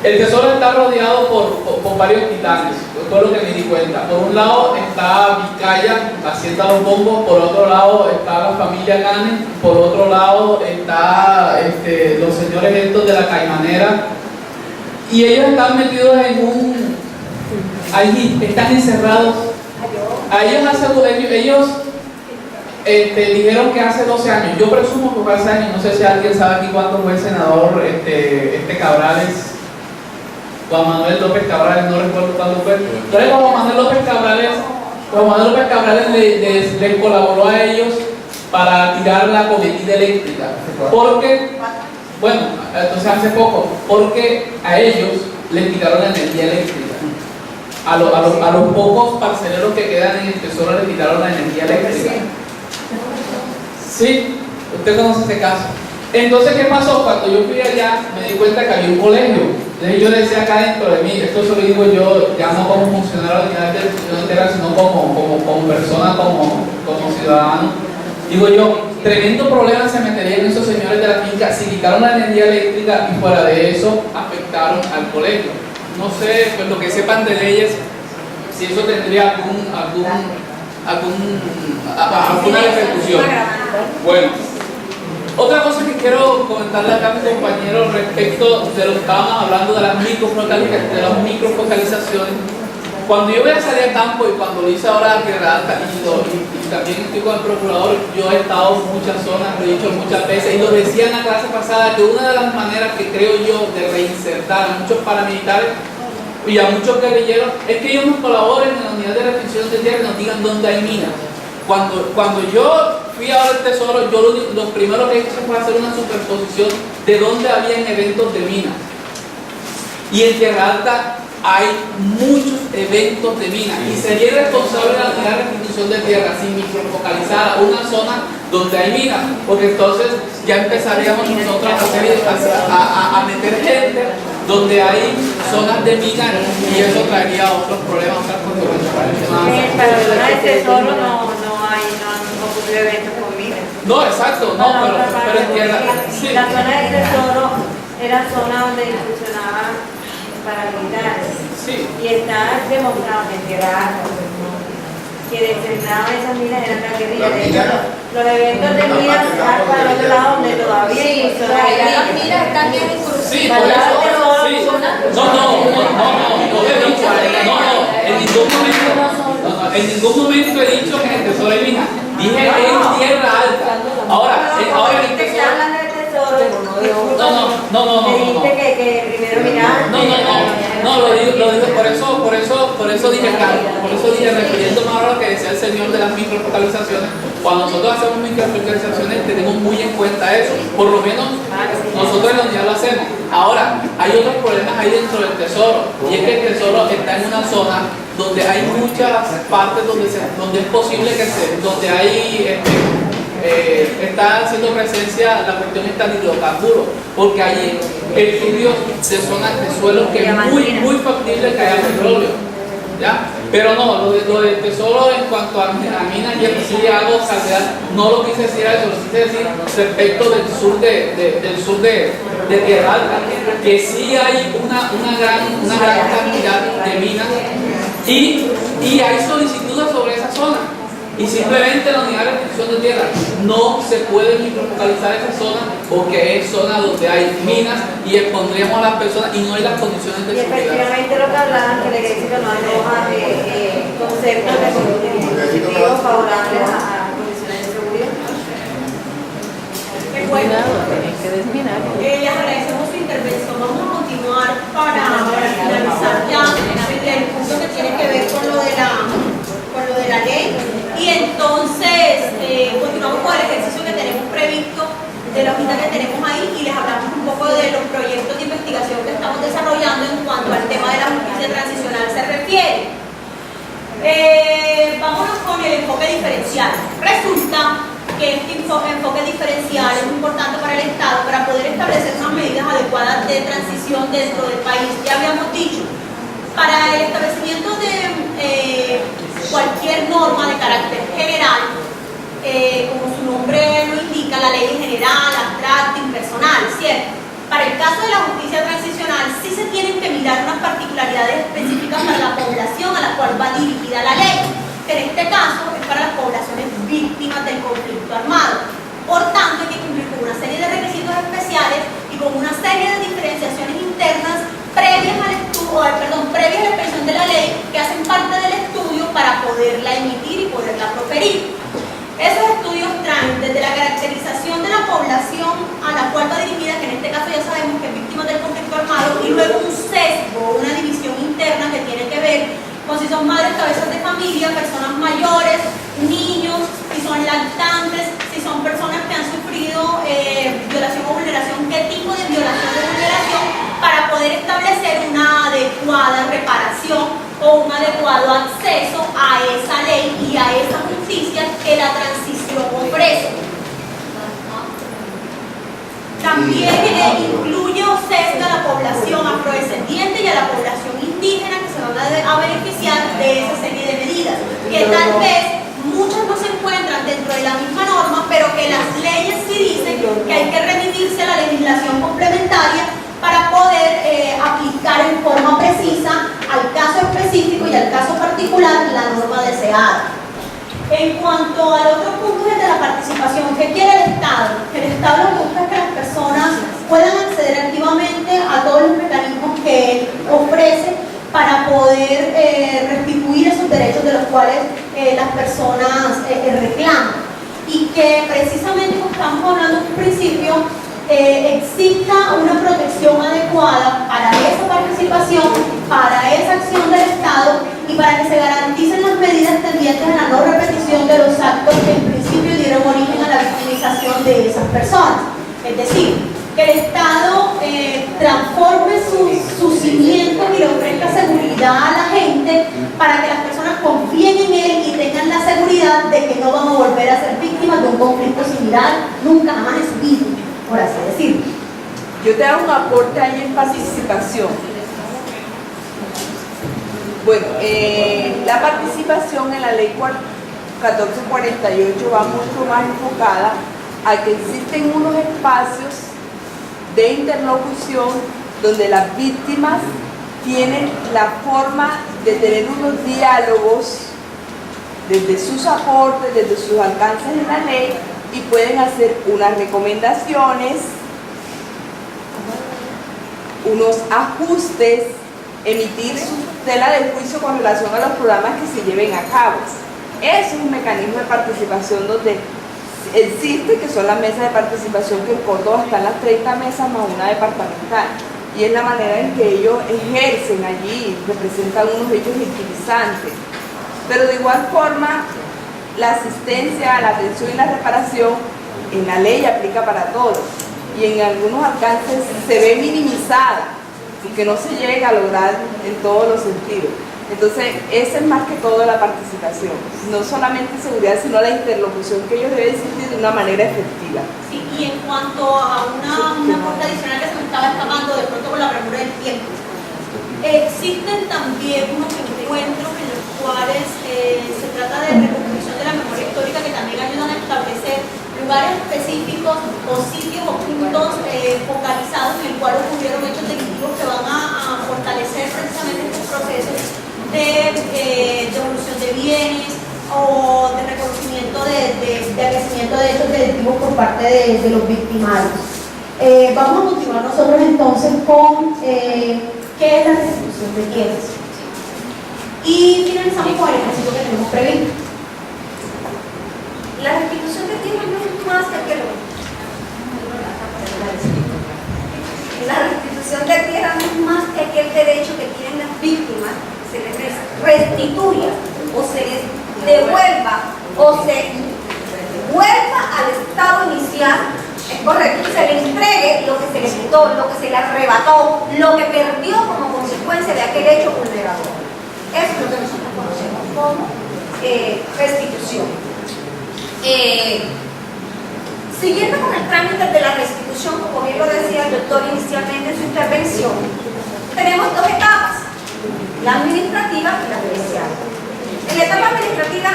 El Tesoro está rodeado por varios titanes, fue lo que me di cuenta. Por un lado está Vizcaya, Hacienda Los Bombos, por otro lado está la familia Ganes, por otro lado está los señores estos de la Caimanera, y ellos están metidos allí están encerrados. Ellos dijeron que hace 12 años, yo presumo que fue hace años, no sé si alguien sabe aquí cuánto fue el senador Cabrales, Juan Manuel López Cabrales, no recuerdo cuándo fue. Entonces Juan Manuel López Cabrales les colaboró a ellos para tirar la cometida eléctrica, porque, bueno, entonces hace poco, porque a ellos les quitaron la energía eléctrica. A los pocos parceleros que quedan en el Tesoro les quitaron la energía eléctrica. Sí, usted conoce ese caso. Entonces, ¿qué pasó? Cuando yo fui allá, me di cuenta que había un colegio. Entonces yo decía acá dentro de mí, esto se lo digo yo, ya no como funcionario de la unidad de restitución integral, sino como persona, como ciudadano. Digo yo, tremendo problema se meterían esos señores de la finca si quitaron la energía eléctrica y fuera de eso afectaron al colegio. No sé, pues lo que sepan de leyes, si eso tendría alguna repercusión. Bueno, otra cosa que quiero comentarle acá a mi compañero respecto de lo que estábamos hablando de las microfocalizaciones. Cuando yo voy a salir a campo y cuando lo hice ahora a Tierra Alta y también estoy con el procurador, yo he estado en muchas zonas, lo he dicho muchas veces y lo decía en la clase pasada, que una de las maneras que creo yo de reinsertar a muchos paramilitares y a muchos guerrilleros es que ellos nos colaboren en la unidad de restricción de tierra y nos digan dónde hay minas. Cuando yo fui ahora al Tesoro, lo primero que hice fue hacer una superposición de dónde habían eventos de minas. Y en Tierra Alta hay muchos eventos de minas y sería irresponsable la unidad de restitución de tierra sin microfocalizar una zona donde hay minas, porque entonces ya empezaríamos nosotros a meter gente donde hay zonas de minas y eso traería otros problemas, otras consecuencias. Para la zona del tesoro no hay ocurrido eventos con minas. No, exacto, no, pero en tierra, sí. La zona del tesoro era zona donde funcionaban paramilitares. Sí. Y está demostrado que en tierra alta, que determinaban esas minas eran la guerrilla. De hecho, los eventos de minas están para el otro lado donde todavía hay zonas de Las minas están bien inclusive. Sí, por eso, sí. En ningún momento he dicho que en el tesoro hay minas. Dije en tierra alta. Ahora en el tesoro. No. Me dijiste que primero miraban. No, lo digo, por eso dije refiriéndome ahora a lo que decía el señor de las microfocalizaciones. Cuando nosotros hacemos microfocalizaciones tenemos muy en cuenta eso, por lo menos nosotros en la unidad lo hacemos. Ahora, hay otros problemas ahí dentro del tesoro, y es que el tesoro está en una zona donde hay muchas partes donde es posible donde hay está haciendo presencia la cuestión está de hidrocarburos, porque hay estudios de zonas de suelos que es muy factible que haya petróleo, ¿ya? Pero no, lo del tesoro en cuanto a minas, y sí hago salvedad, no lo quise decir eso, lo quise decir respecto del sur de Tierra Alta, que sí hay una gran cantidad de minas y hay solicitudes sobre esa zona. Y simplemente la unidad de restricción de tierra no se puede microfocalizar esa zona porque es zona donde hay minas y expondríamos a las personas y no hay las condiciones de Y seguridad. efectivamente lo que hablaban, que la iglesia no aloja conceptos de dispositivos favorables a condiciones de seguridad. Bueno, les agradecemos su intervención. Vamos a continuar para finalizar ya el punto que tiene que ver con lo de la ley. Y entonces continuamos con el ejercicio que tenemos previsto de la hojita que tenemos ahí y les hablamos un poco de los proyectos de investigación que estamos desarrollando en cuanto al tema de la justicia transicional se refiere. Vámonos con el enfoque diferencial. Resulta que este enfoque diferencial es importante para el Estado para poder establecer unas medidas adecuadas de transición dentro del país. Ya habíamos dicho, para el establecimiento de cualquier norma de carácter general, como su nombre lo indica, la ley en general, abstracta, impersonal, ¿cierto? Para el caso de la justicia transicional sí se tienen que mirar unas particularidades específicas para la población a la cual va dirigida la ley, que en este caso es para las poblaciones víctimas del conflicto armado. Por tanto, hay que cumplir con una serie de requisitos especiales y con una serie de diferenciaciones internas previas a la expresión de la ley que hacen parte del estudio para poderla emitir y poderla proferir. Esos estudios traen desde la caracterización de la población a la cual va dirigida, que en este caso ya sabemos que es víctima del conflicto armado, y luego un sesgo, una división interna que tiene que ver con si son madres cabezas de familia, personas mayores, niños, si son lactantes, si son personas que han sufrido violación o vulneración, qué tipo de violación o vulneración, para poder establecer una adecuada reparación o un adecuado acceso a esa ley y a esa justicia que la transición ofrece. También incluye o sesga a la población afrodescendiente y a la población indígena que se van a beneficiar de esa serie de medidas, que tal vez muchas no se encuentran dentro de la misma norma, pero que las leyes sí dicen que hay que remitirse a la legislación complementaria para poder aplicar en forma precisa al caso específico y al caso particular la norma deseada. En cuanto al otro punto de la participación, ¿qué quiere el Estado? El Estado lo que busca es que las personas puedan acceder activamente a todos los mecanismos que él ofrece para poder restituir esos derechos de los cuales las personas reclaman. Y que precisamente, como estamos hablando en un principio, exista una protección adecuada para esa participación, para esa acción del Estado y para que se garanticen las medidas tendientes a la no repetición de los actos que en principio dieron origen a la victimización de esas personas. Es decir, que el Estado transforme sus cimientos y le ofrezca seguridad a la gente para que las personas confíen en él y tengan la seguridad de que no van a volver a ser víctimas de un conflicto similar nunca jamás en su vida, por así decirlo. Yo te hago un aporte ahí en participación. Bueno, la participación en la ley 1448 va mucho más enfocada a que existen unos espacios de interlocución donde las víctimas tienen la forma de tener unos diálogos desde sus aportes, desde sus alcances en la ley, y pueden hacer unas recomendaciones, unos ajustes, emitir su tela de juicio con relación a los programas que se lleven a cabo. Es un mecanismo de participación donde existe, que son las mesas de participación, que en Córdoba están las 30 mesas más una departamental, y es la manera en que ellos ejercen allí, representan unos hechos victimizantes. Pero de igual forma, la asistencia, la atención y la reparación en la ley aplica para todos, y en algunos alcances se ve minimizada y que no se llega a lograr en todos los sentidos. Entonces, esa es más que todo la participación, no solamente seguridad, sino la interlocución que ellos deben existir de una manera efectiva. Sí, y en cuanto a una aporte adicional que se me estaba escapando de pronto con la premura del tiempo, existen también unos encuentros en los cuales se trata de reconstrucción de la memoria histórica, que también ayudan a establecer lugares específicos o sitios o puntos focalizados en el cual ocurrieron hechos delictivos que van a fortalecer precisamente estos procesos de devolución de bienes o de reconocimiento de agradecimiento de hechos delictivos por parte de los victimarios. Vamos a continuar nosotros entonces con qué es la restitución de bienes. Y finalizamos con el ejercicio que tenemos previsto. La restitución de tierras no es más que aquel. La restitución de tierras no es más que aquel derecho que tienen las víctimas, se les restituya o se les devuelva o se vuelva al estado inicial, es correcto, se le entregue lo que se le quitó, lo que se le arrebató, lo que perdió como consecuencia de aquel hecho vulnerador. Eso es lo que nosotros conocemos como restitución. Siguiendo con el trámite de la restitución, como bien lo decía el doctor inicialmente en su intervención, tenemos dos etapas, la administrativa y la judicial. En la etapa administrativa,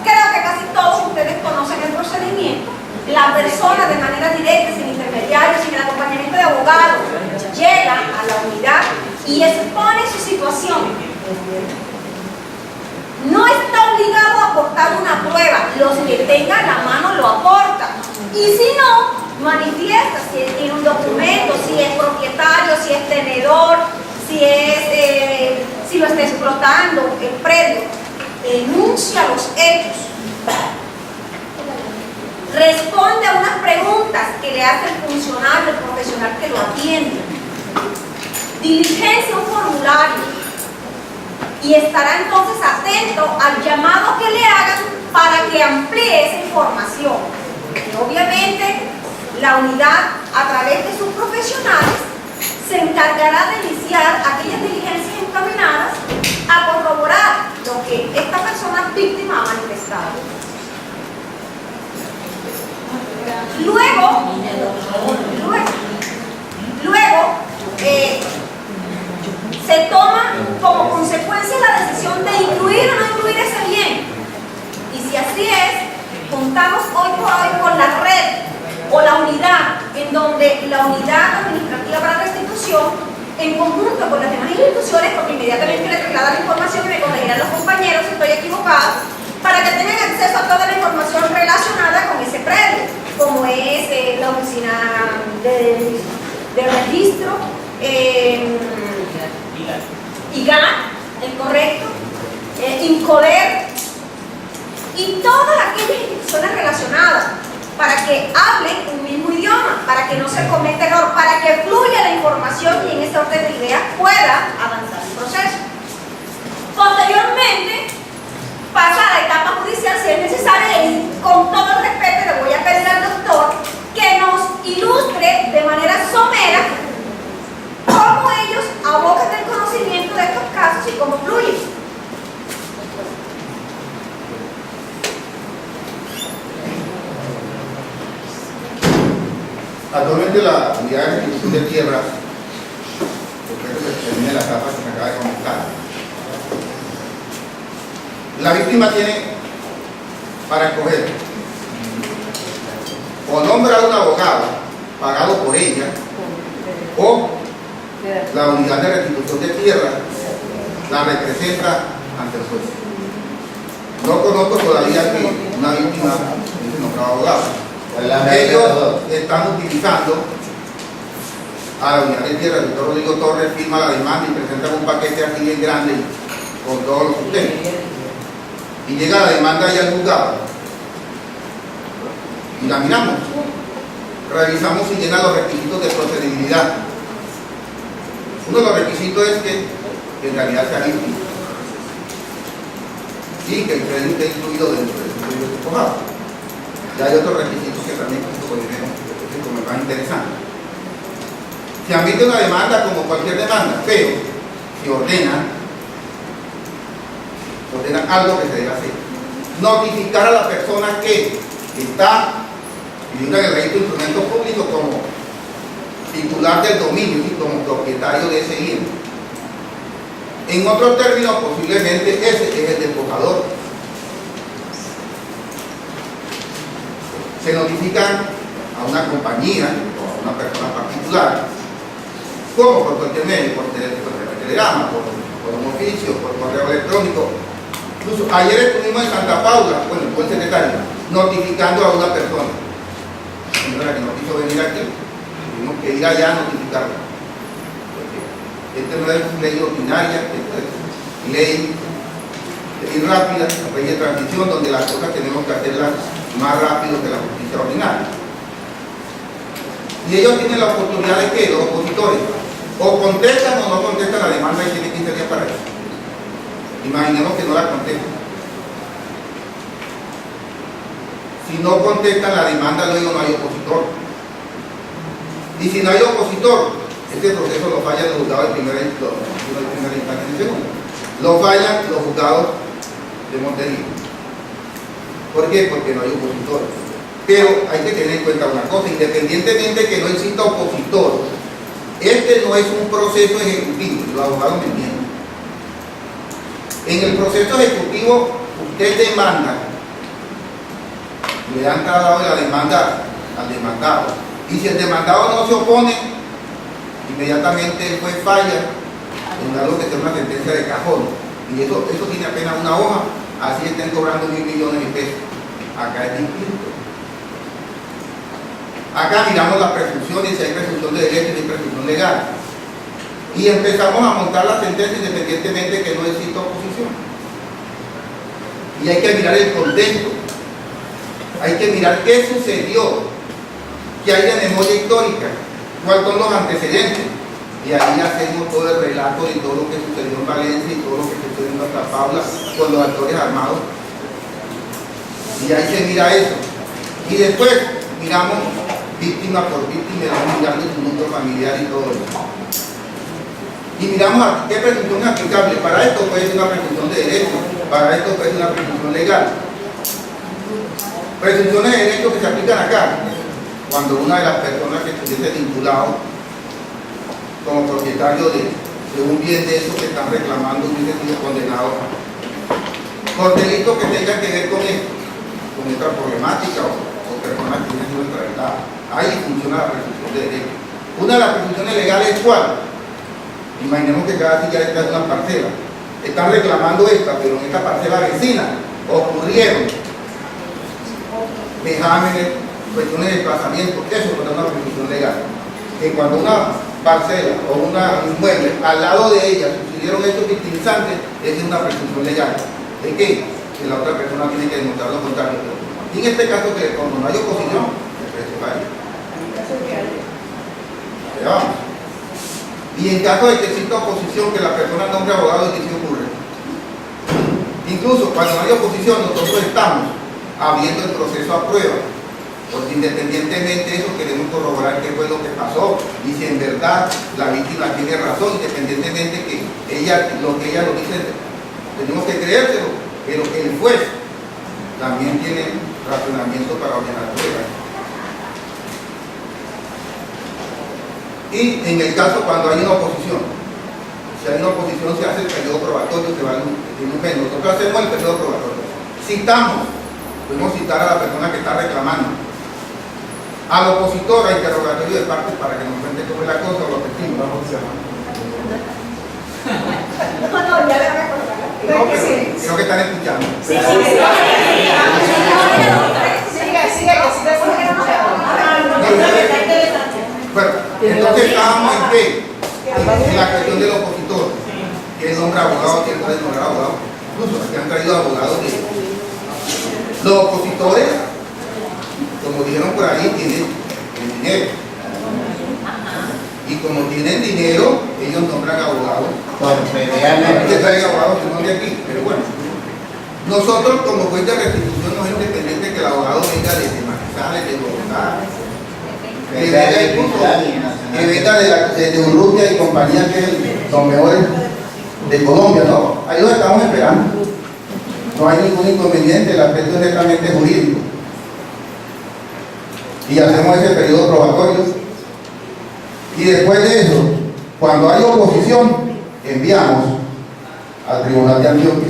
creo que casi todos ustedes conocen el procedimiento. La persona de manera directa, sin intermediarios, sin el acompañamiento de abogados, llega a la unidad y expone su situación. No está obligado a aportar una prueba, los que tengan a la mano lo aportan. Y si no, manifiesta si tiene un documento, si es propietario, si es tenedor, si lo está explotando el predio. Denuncia los hechos. Responde a unas preguntas que le hace el funcionario, el profesional que lo atiende. Diligencia un formulario. Y estará entonces atento al llamado que le hagan para que amplíe esa información. Y obviamente la unidad, a través de sus profesionales, se encargará de iniciar aquellas diligencias encaminadas a corroborar lo que esta persona víctima ha manifestado. Luego se toma como consecuencia la decisión de incluir o no incluir ese bien. Y si así es, contamos hoy por hoy con la red o la unidad, en donde la unidad administrativa para restitución, en conjunto con las demás instituciones, porque inmediatamente le traslada la información y me corregirán los compañeros si estoy equivocado, para que tengan acceso a toda la información relacionada con ese predio, como es la oficina de registro, IGAN, el correcto, INCODER y todas aquellas instituciones relacionadas, para que hablen un mismo idioma, para que no se cometa error, para que fluya la información y en ese orden de ideas pueda avanzar el proceso. Posteriormente, pasa a la etapa judicial si es necesario, y con todo el respeto le voy a pedir al doctor que nos ilustre de manera somera cómo ellos abocan el conocimiento de estos casos y cómo fluyen. de tierras, porque esto se termina la etapa que se acaba de comentar. La víctima tiene para escoger o nombra a un abogado pagado por ella o la unidad de restitución de tierra la representa ante el juez. No conozco todavía que una víctima dice nombrado abogado. Ellos están utilizando a la unidad de tierra. El doctor Rodrigo Torres firma la demanda y presenta un paquete así bien grande con todos los sustentos. Y llega la demanda ya al juzgado y la miramos, revisamos si llena los requisitos de procedibilidad. Uno de los requisitos es que en realidad sea víctima y que el crédito esté incluido dentro del estudio despojado. Y hay otros requisitos que también como más interesantes. Se admite una demanda como cualquier demanda, pero se ordena algo que se debe hacer. Notificar a la persona que está viviendo en el registro de instrumentos públicos como titular del dominio y como propietario de ese bien. En otros términos, posiblemente ese es el despojador. Se notifica a una compañía o a una persona particular, como por cualquier medio, por telegrama, por un oficio, por correo electrónico. Incluso ayer estuvimos en Santa Paula, bueno, el buen secretario, notificando a una persona. Señora que no quiso venir aquí, tuvimos que ir allá a notificarla. Esta no es ley ordinaria, esta es ley rápida, ley de transición, donde las cosas tenemos que hacerlas más rápido que la justicia ordinaria. Y ellos tienen la oportunidad de que los opositores o contestan o no contestan la demanda y tienen 15 días para eso. Imaginemos que no la contestan. Si no contestan la demanda, luego no hay opositor. Y si no hay opositor, este proceso lo fallan los juzgados de primera instancia y de segunda. Lo fallan los juzgados de Montería. ¿Por qué? Porque no hay opositor. Pero hay que tener en cuenta una cosa, independientemente que no exista opositor, este no es un proceso ejecutivo, los abogados me entienden. En el proceso ejecutivo, usted demanda, le dan trasladado de la demanda al demandado, y si el demandado no se opone, inmediatamente el juez falla en algo que sea una sentencia de cajón, y eso tiene apenas una hoja, así estén cobrando 1.000 millones de pesos. Acá es distinto. Acá miramos las presunciones, si hay presunción de derecho y si hay presunción legal. Y empezamos a montar la sentencia independientemente que no exista oposición. Y hay que mirar el contexto. Hay que mirar qué sucedió, qué hay de memoria histórica, cuáles son los antecedentes. Y ahí hacemos todo el relato de todo lo que sucedió en Valencia y todo lo que sucedió en Santa Paula con los actores armados. Y ahí se mira eso. Y después miramos víctima por víctima, vamos mirando su núcleo familiar y todo eso. Y miramos a qué presunción es aplicable. Para esto puede ser una presunción de derecho, para esto puede ser una presunción legal. Presunciones de derecho que se aplican acá, cuando una de las personas que estuviese vinculado como propietario de un bien de esos que están reclamando hubiese sido condenado por delitos que tengan que ver con esto, con esta problemática o personas que tienen sido extraditadas. Ahí funciona la presunción de derecho. Una de las presunciones legales es ¿cuál? Imaginemos que cada silla está en una parcela. Están reclamando esta, pero en esta parcela vecina ocurrieron vejámenes, cuestiones de desplazamiento. Eso es una presunción legal. Que cuando una parcela o un inmueble al lado de ella sucedieron hechos victimizantes, esa es una presunción legal. ¿De qué? Que la otra persona tiene que demostrar lo contrario. Y en este caso, que cuando no hay oposición, el precio cae. Vamos. Y en caso de que exista oposición, que la persona nombre abogado, ¿qué se ocurre? Incluso cuando no hay oposición, nosotros estamos abriendo el proceso a prueba, porque independientemente de eso queremos corroborar qué fue lo que pasó y si en verdad la víctima tiene razón, independientemente que lo que ella lo dice, tenemos que creérselo, pero el juez también tiene razonamiento para ordenar pruebas. Y en el caso cuando hay una oposición, si hay una oposición se hace el periodo probatorio, se va en un mes. Nosotros hacemos el periodo probatorio. Citamos, podemos citar a la persona que está reclamando, al opositor a interrogatorio de partes para que nos cuente cómo es la cosa o lo que tiene. No, ya le recordar. No, pero creo que están escuchando. Sí. Bueno, entonces estábamos en qué? En la cuestión del opositor, que es nombre abogado, que puede nombrar abogado. Incluso aquí han traído abogados de los opositores, como dijeron por ahí, tienen dinero. Y como tienen dinero, ellos nombran abogados. Que traigan abogados que no de aquí, pero bueno. Nosotros como juez de restitución no es independiente que el abogado venga desde Manizales, de Bogotá, que venga de Urrutia y compañía que son mejores de Colombia, ¿no? Ahí lo estamos esperando. No hay ningún inconveniente, el aspecto es netamente jurídico. Y hacemos ese periodo probatorio. Y después de eso, cuando hay oposición, enviamos al Tribunal de Antioquia.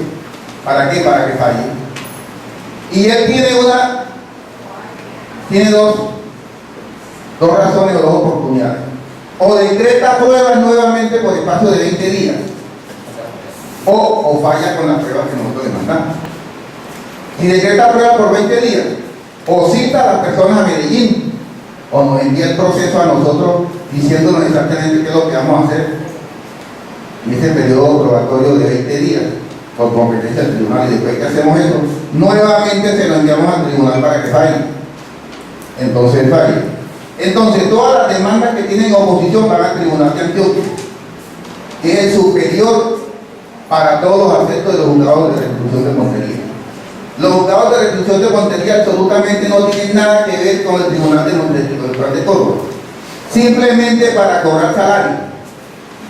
¿Para qué? Para que falle. Y él tiene dos razones o dos oportunidades. O decreta pruebas nuevamente por espacio de 20 días, o falla con las pruebas que nosotros le mandamos. Si decreta pruebas por 20 días, o cita a las personas a Medellín, o nos envía el proceso a nosotros diciéndonos exactamente qué es lo que vamos a hacer en ese periodo probatorio de 20 días, por competencia del tribunal. Y después que hacemos eso, nuevamente se lo enviamos al tribunal para que falle. Entonces falle. Entonces todas las demandas que tienen oposición van al Tribunal de Antioquia, que es el superior para todos los aspectos de los juzgados de restitución de Montería. Los juzgados de restitución de Montería absolutamente no tienen nada que ver con el Tribunal de Montería de Córdoba, simplemente para cobrar salario,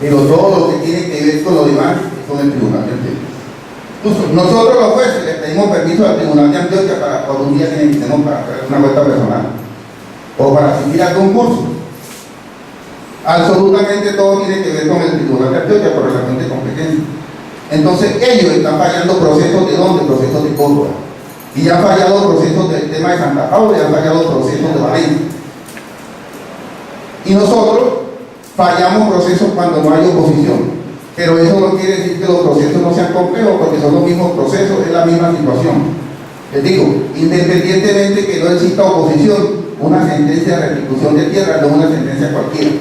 pero todo lo que tiene que ver con lo demás es con el Tribunal de Antioquia. Entonces, nosotros los jueces le pedimos permiso al Tribunal de Antioquia para por un día que necesitemos para hacer una cuenta personal o para asistir al concurso. Absolutamente todo tiene que ver con el Tribunal de Antioquia por relación de competencia. Entonces ellos están fallando procesos de dónde, procesos de Córdoba, y ya han fallado procesos del tema de Santa Paula, ya han fallado procesos de Valencia. Y nosotros fallamos procesos cuando no hay oposición, pero eso no quiere decir que los procesos no sean complejos, porque son los mismos procesos, es la misma situación. Les digo, independientemente que no exista oposición, una sentencia de restitución de tierra no es una sentencia cualquiera,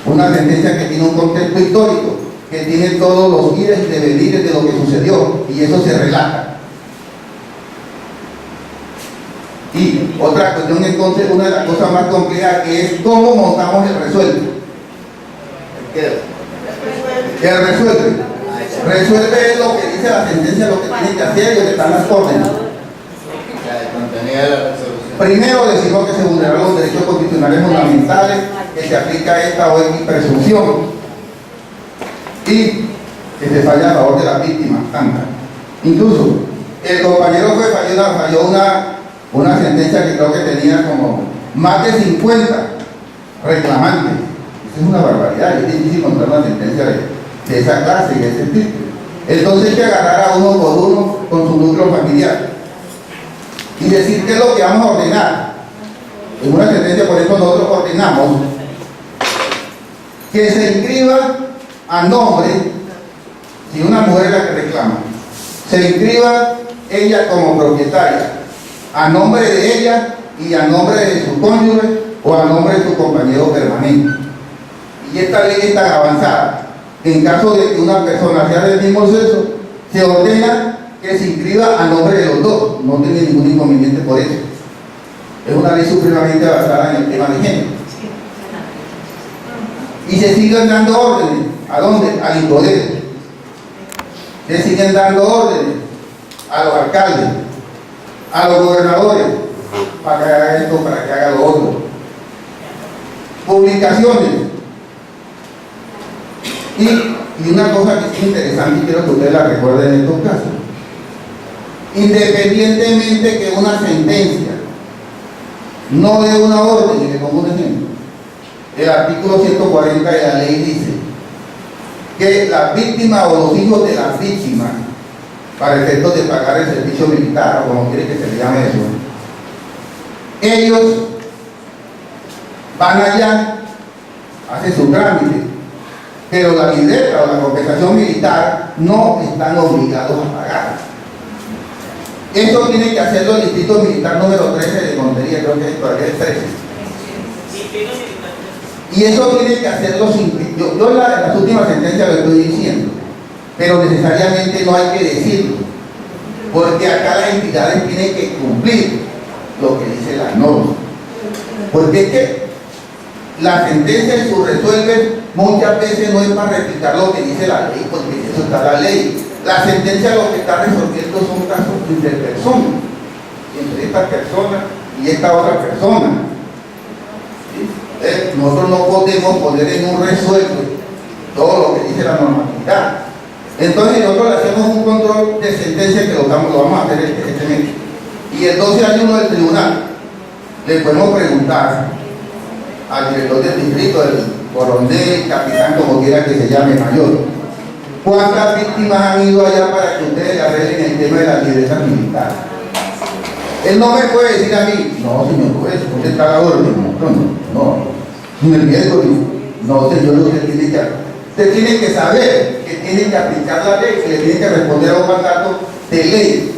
una sentencia que tiene un contexto histórico, que tiene todos los ires y devenires de lo que sucedió, y eso se relata. Y otra cuestión entonces, una de las cosas más complejas, que es cómo montamos el resuelve. El resuelve es lo que dice la sentencia, lo que tiene que hacer y lo que están las órdenes. Primero decimos que se vulneran los derechos constitucionales fundamentales, que se aplica esta o X presunción y que se falla a favor de las víctimas, tantas. Incluso el compañero juez falló una sentencia que creo que tenía como más de 50 reclamantes. Eso es una barbaridad, es difícil encontrar una sentencia de esa clase, de ese tipo. Entonces hay que agarrar a uno por uno con su núcleo familiar y decir qué es lo que vamos a ordenar. En una sentencia, por eso nosotros ordenamos que se inscriba a nombre, si una mujer es la que reclama, se inscriba ella como propietaria, a nombre de ella y a nombre de su cónyuge o a nombre de su compañero permanente. Y esta ley es tan avanzada, en caso de que una persona sea del mismo sexo, se ordena que se inscriba a nombre de los dos, no tiene ningún inconveniente por eso. Es una ley supremamente avanzada en el tema de género. Y se siguen dando órdenes, ¿a dónde? Al impoder. Se siguen dando órdenes a los alcaldes, a los gobernadores, para que haga esto, para que haga lo otro. Publicaciones. Y una cosa que es interesante y quiero que ustedes la recuerden en estos casos. Independientemente que una sentencia no dé una orden, y le pongo un ejemplo, el artículo 140 de la ley dice que las víctimas o los hijos de las víctimas, para efectos de pagar el servicio militar o como quiere que se le llame eso, ellos van allá, hacen su trámite, pero la libreta o la compensación militar no están obligados a pagar. Eso tiene que hacerlo el Distrito Militar número 13 de Montería, creo que es todavía el 13. Y eso tiene que hacerlo sin... Yo en las últimas sentencias lo estoy diciendo, pero necesariamente no hay que decirlo, porque acá las entidades tienen que cumplir lo que dice la norma. Porque es que la sentencia y su resuelve muchas veces no es para replicar lo que dice la ley, porque eso está la ley. La sentencia lo que está resolviendo son casos de personas, entre esta persona y esta otra persona. ¿Sí? Nosotros no podemos poner en un resuelve todo lo que dice la normatividad. Entonces nosotros le hacemos un control de sentencia que lo vamos a hacer este mes. Y el 12 al 1 del tribunal le podemos preguntar al director del distrito, el coronel, capitán, como quiera que se llame, mayor, ¿cuántas víctimas han ido allá para que ustedes le arreglen el tema de la libreta militar? Él no me puede decir a mí, no señor juez, usted está a la orden, no, el riesgo, no señor, usted tiene que saber que tiene que aplicar la ley, que le tiene que responder a un mandato de ley.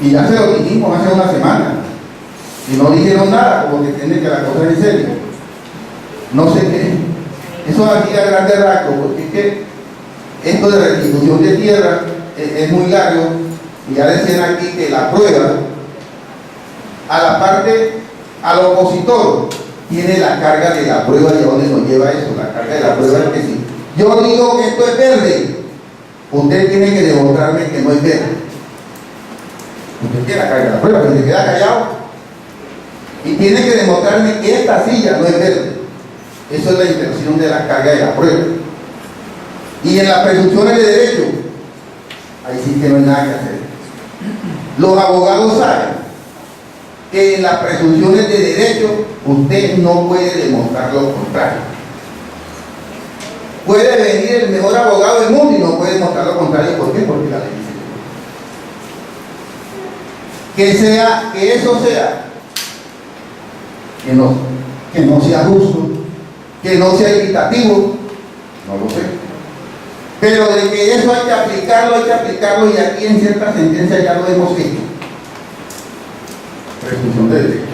Y ya se lo dijimos hace una semana, y no dijeron nada, como que tiene que la cosa es en serio. No sé qué. Eso es aquí a grandes rasgos, porque es que esto de restitución de tierra es muy largo, y ya decían aquí que la prueba, a la parte, al opositor, tiene la carga de la prueba. ¿Y a dónde nos lleva eso? La carga de la prueba es que si yo digo que esto es verde, usted tiene que demostrarme que no es verde. Usted tiene la carga de la prueba, pero se queda callado y tiene que demostrarme que esta silla no es verde. Eso es la inversión de la carga de la prueba. Y en las presunciones de derecho, ahí sí que no hay nada que hacer. Los abogados saben que en las presunciones de derecho usted no puede demostrar lo contrario. Puede venir el mejor abogado del mundo y no puede demostrar lo contrario. ¿Por qué? Porque la ley dice que eso sea, que no sea justo, que no sea equitativo, no lo sé. Pero de que eso hay que aplicarlo, y aquí en ciertas sentencias ya lo hemos hecho. Presunción de derecho.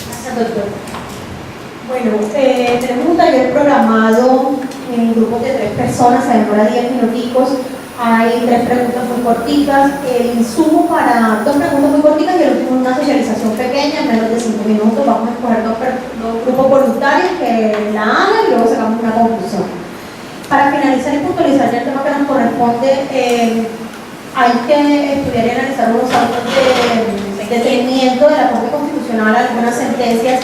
Gracias, doctor. Bueno, tenemos un taller programado en grupos de 3 personas, se demora 10 minuticos. Hay 3 preguntas muy cortitas, el insumo para 2 preguntas muy cortitas y el último una socialización pequeña, en menos de 5 minutos. Vamos a escoger 2 grupos voluntarios que la hagan y luego sacamos una conclusión. Para finalizar y puntualizar ya el tema que nos corresponde, hay que estudiar y analizar unos autos de detenimiento de la Corte Constitucional, algunas sentencias.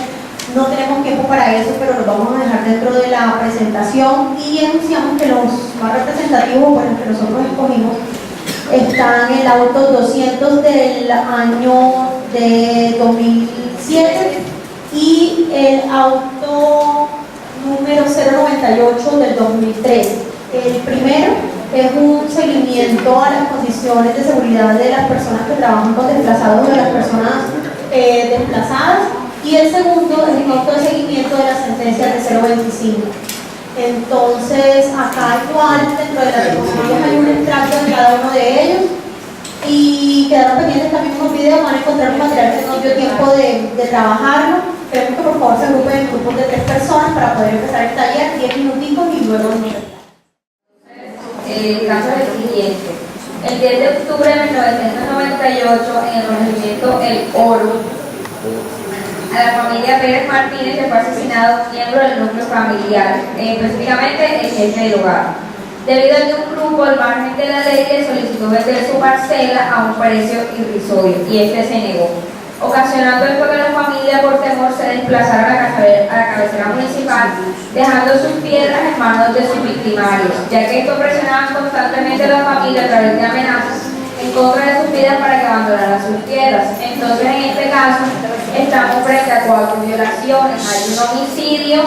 No tenemos tiempo para eso, pero los vamos a dejar dentro de la presentación, y anunciamos que los más representativos, bueno, que nosotros escogimos, están el auto 200 del año de 2007 y el auto número 098 del 2003. El primero es un seguimiento a las condiciones de seguridad de las personas que trabajan con desplazados, de las personas desplazadas, y el segundo es el auto de seguimiento de la sentencia de 025. Entonces, acá igual dentro de las diapositivas hay un extracto de cada uno de ellos, y quedaron pendientes también unos videos. Van a encontrar un material que no dio tiempo de trabajarlo. Queremos que por favor se agrupen en grupos de 3 personas para poder empezar el taller, 10 minuticos, y luego el caso es el siguiente. El 10 de octubre de 1998, en el corregimiento El Oro, a la familia Pérez Martínez le fue asesinado un miembro del núcleo familiar, específicamente el jefe del hogar, debido a que un grupo al margen de la ley le solicitó vender su parcela a un precio irrisorio, y este se negó, ocasionando esto que la familia por temor se desplazara a la cabecera municipal, dejando sus tierras en manos de sus victimarios, ya que esto presionaban constantemente a la familia a través de amenazas en contra de sus vidas para que abandonaran sus tierras. Entonces, en este caso, estamos frente a 4 violaciones. Hay un homicidio,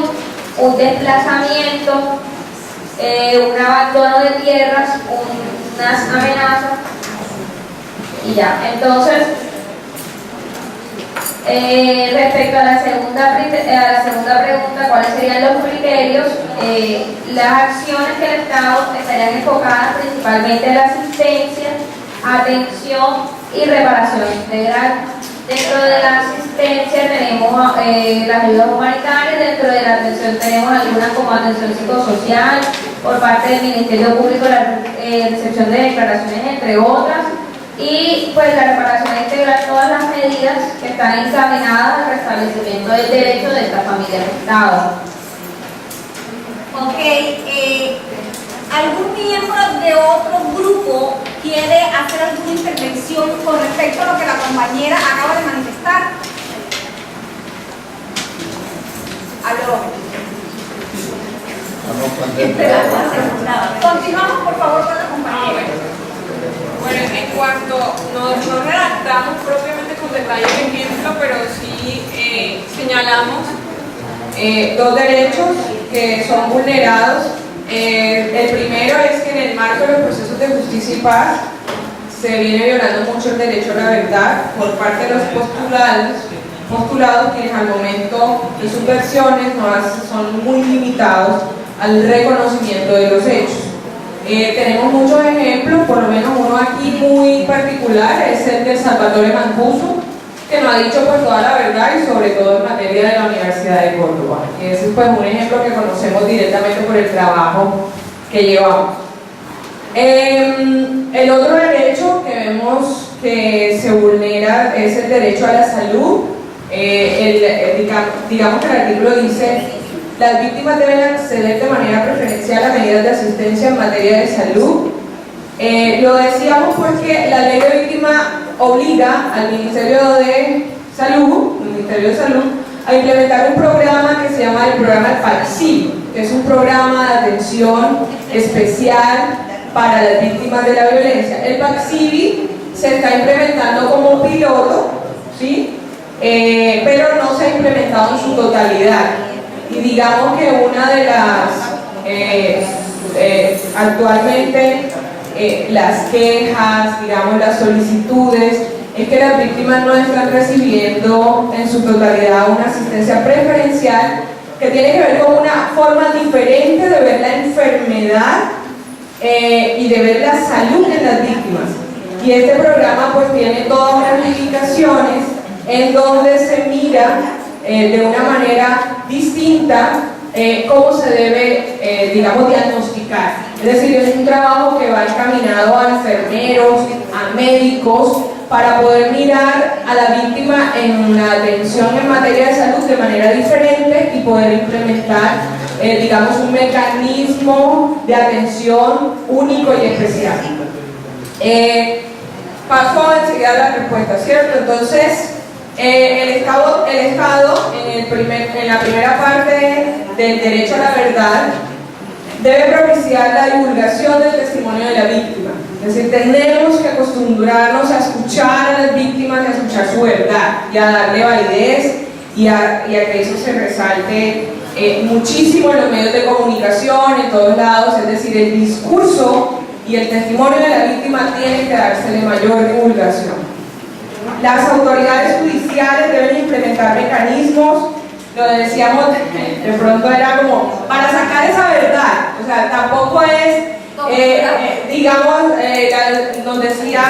un desplazamiento, un abandono de tierras, unas amenazas y ya. Entonces, respecto a la segunda pregunta, ¿cuáles serían los criterios? Las acciones que el Estado estarían enfocadas principalmente en la asistencia, atención y reparación integral. Dentro de la asistencia tenemos las ayudas humanitarias, dentro de la atención tenemos algunas como atención psicosocial por parte del Ministerio Público, la recepción de declaraciones, entre otras, y pues la reparación integral, todas las medidas que están encaminadas al restablecimiento del derecho de esta familia afectada. Ok, ¿algún miembro de otro grupo quiere hacer alguna intervención con respecto a lo que la compañera acaba de manifestar? Aló. Continuamos, por favor, con la compañera. Bueno, en cuanto no redactamos propiamente con detalle el ejemplo, pero sí señalamos 2 derechos que son vulnerados. El primero es que en el marco de los procesos de justicia y paz se viene violando mucho el derecho a la verdad por parte de los postulados quienes al momento de sus versiones son muy limitados al reconocimiento de los hechos. Tenemos muchos ejemplos, por lo menos uno aquí muy particular es el de Salvatore Mancuso, que nos ha dicho pues toda la verdad y sobre todo en materia de la Universidad de Córdoba. Ese es pues un ejemplo que conocemos directamente por el trabajo que llevamos. El otro derecho que vemos que se vulnera es el derecho a la salud. Digamos que el artículo dice: las víctimas deben acceder de manera preferencial a medidas de asistencia en materia de salud. Lo decíamos porque la ley de víctima obliga al Ministerio de Salud, a implementar un programa que se llama el programa PACSIV, que es un programa de atención especial para las víctimas de la violencia. El PACSIV se está implementando como piloto, ¿sí? Pero no se ha implementado en su totalidad. Y digamos que una de las, actualmente, las quejas, digamos las solicitudes, es que las víctimas no están recibiendo en su totalidad una asistencia preferencial que tiene que ver con una forma diferente de ver la enfermedad y de ver la salud en las víctimas. Y este programa pues tiene todas unas indicaciones en donde se mira de una manera distinta cómo se debe, digamos, diagnosticar. Es decir, es un trabajo que va encaminado a enfermeros, a médicos, para poder mirar a la víctima en la atención en materia de salud de manera diferente y poder implementar, digamos, un mecanismo de atención único y especial. Paso enseguida a la respuesta, ¿cierto? Entonces, el Estado en la primera parte del derecho a la verdad debe propiciar la divulgación del testimonio de la víctima. Es decir, tenemos que acostumbrarnos a escuchar a las víctimas y a escuchar su verdad y a darle validez y a que eso se resalte muchísimo en los medios de comunicación, en todos lados. Es decir, el discurso y el testimonio de la víctima tienen que dársele mayor divulgación. Las autoridades judiciales deben implementar mecanismos, lo decíamos, de pronto era como para sacar esa verdad, o sea, tampoco es, digamos, nos decía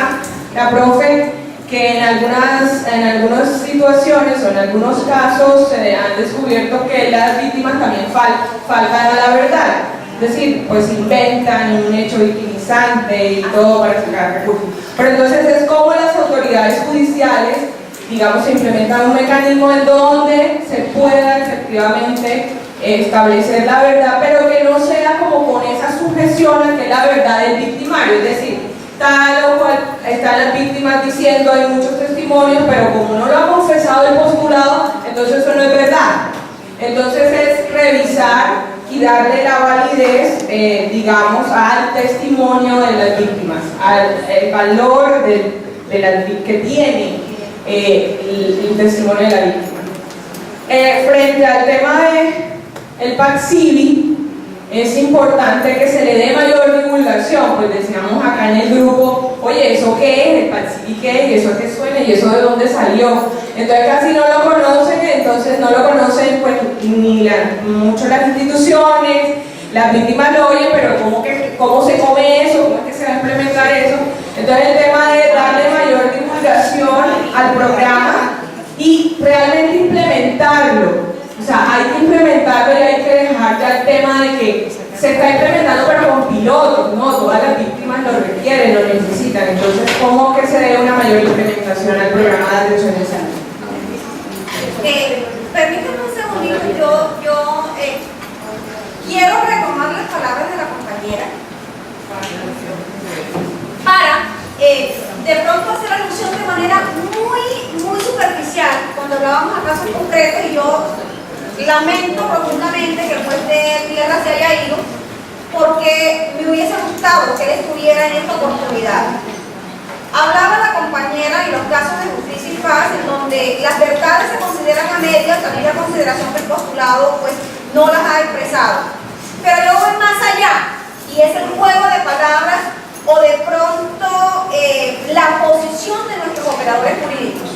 la profe que en algunas situaciones o en algunos casos se han descubierto que las víctimas también faltan a la verdad. Es decir, pues inventan un hecho victimizante y todo para sacar recursos. Pero entonces es como las autoridades judiciales, digamos, se implementan un mecanismo en donde se pueda efectivamente establecer la verdad, pero que no sea como con esa sujeción a que la verdad del victimario. Es decir, tal o cual están las víctimas diciendo, hay muchos testimonios, pero como no lo ha confesado el postulado, entonces eso no es verdad. Entonces es revisar y darle la validez, digamos, al testimonio de las víctimas, al valor que tiene el testimonio de la víctima. Frente al tema del PAC-CIVI, es importante que se le dé mayor divulgación, pues decíamos acá en el grupo, oye, ¿eso qué es? ¿El PAC-CIVI qué es? ¿Y eso a qué suena? ¿Y eso de dónde salió? Entonces casi no lo conocen, entonces no lo conocen pues ni mucho las instituciones, las víctimas lo oyen, pero ¿cómo se come eso? ¿Cómo es que se va a implementar eso? Entonces el tema de darle mayor divulgación al programa y realmente implementarlo. O sea, hay que implementarlo y hay que dejar ya el tema de que se está implementando pero con pilotos, no, todas las víctimas lo requieren, lo necesitan. Entonces, ¿cómo que se dé una mayor implementación al programa de atención de salud? Permítame un segundito, yo quiero retomar las palabras de la compañera para de pronto hacer alusión de manera muy superficial cuando hablábamos a casos concretos, y yo lamento profundamente que el juez de tierra se haya ido, porque me hubiese gustado que él estuviera en esta oportunidad. Hablaba la compañera y los casos de justicia y paz en donde las verdades se consideran a medias, también la consideración del postulado pues no las ha expresado. Pero yo voy más allá, y es el juego de palabras o de pronto la posición de nuestros operadores jurídicos.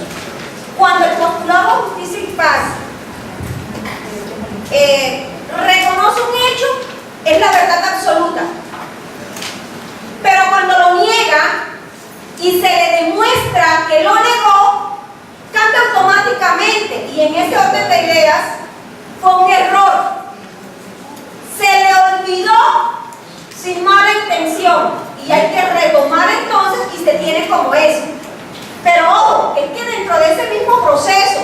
Cuando el postulado de justicia y paz reconoce un hecho, es la verdad absoluta. Pero cuando lo niega y se le demuestra que lo negó, cambia automáticamente, y en ese orden de ideas fue un error. Se le olvidó sin mala intención, y hay que retomar entonces y se tiene como eso. Pero ojo, es que dentro de ese mismo proceso,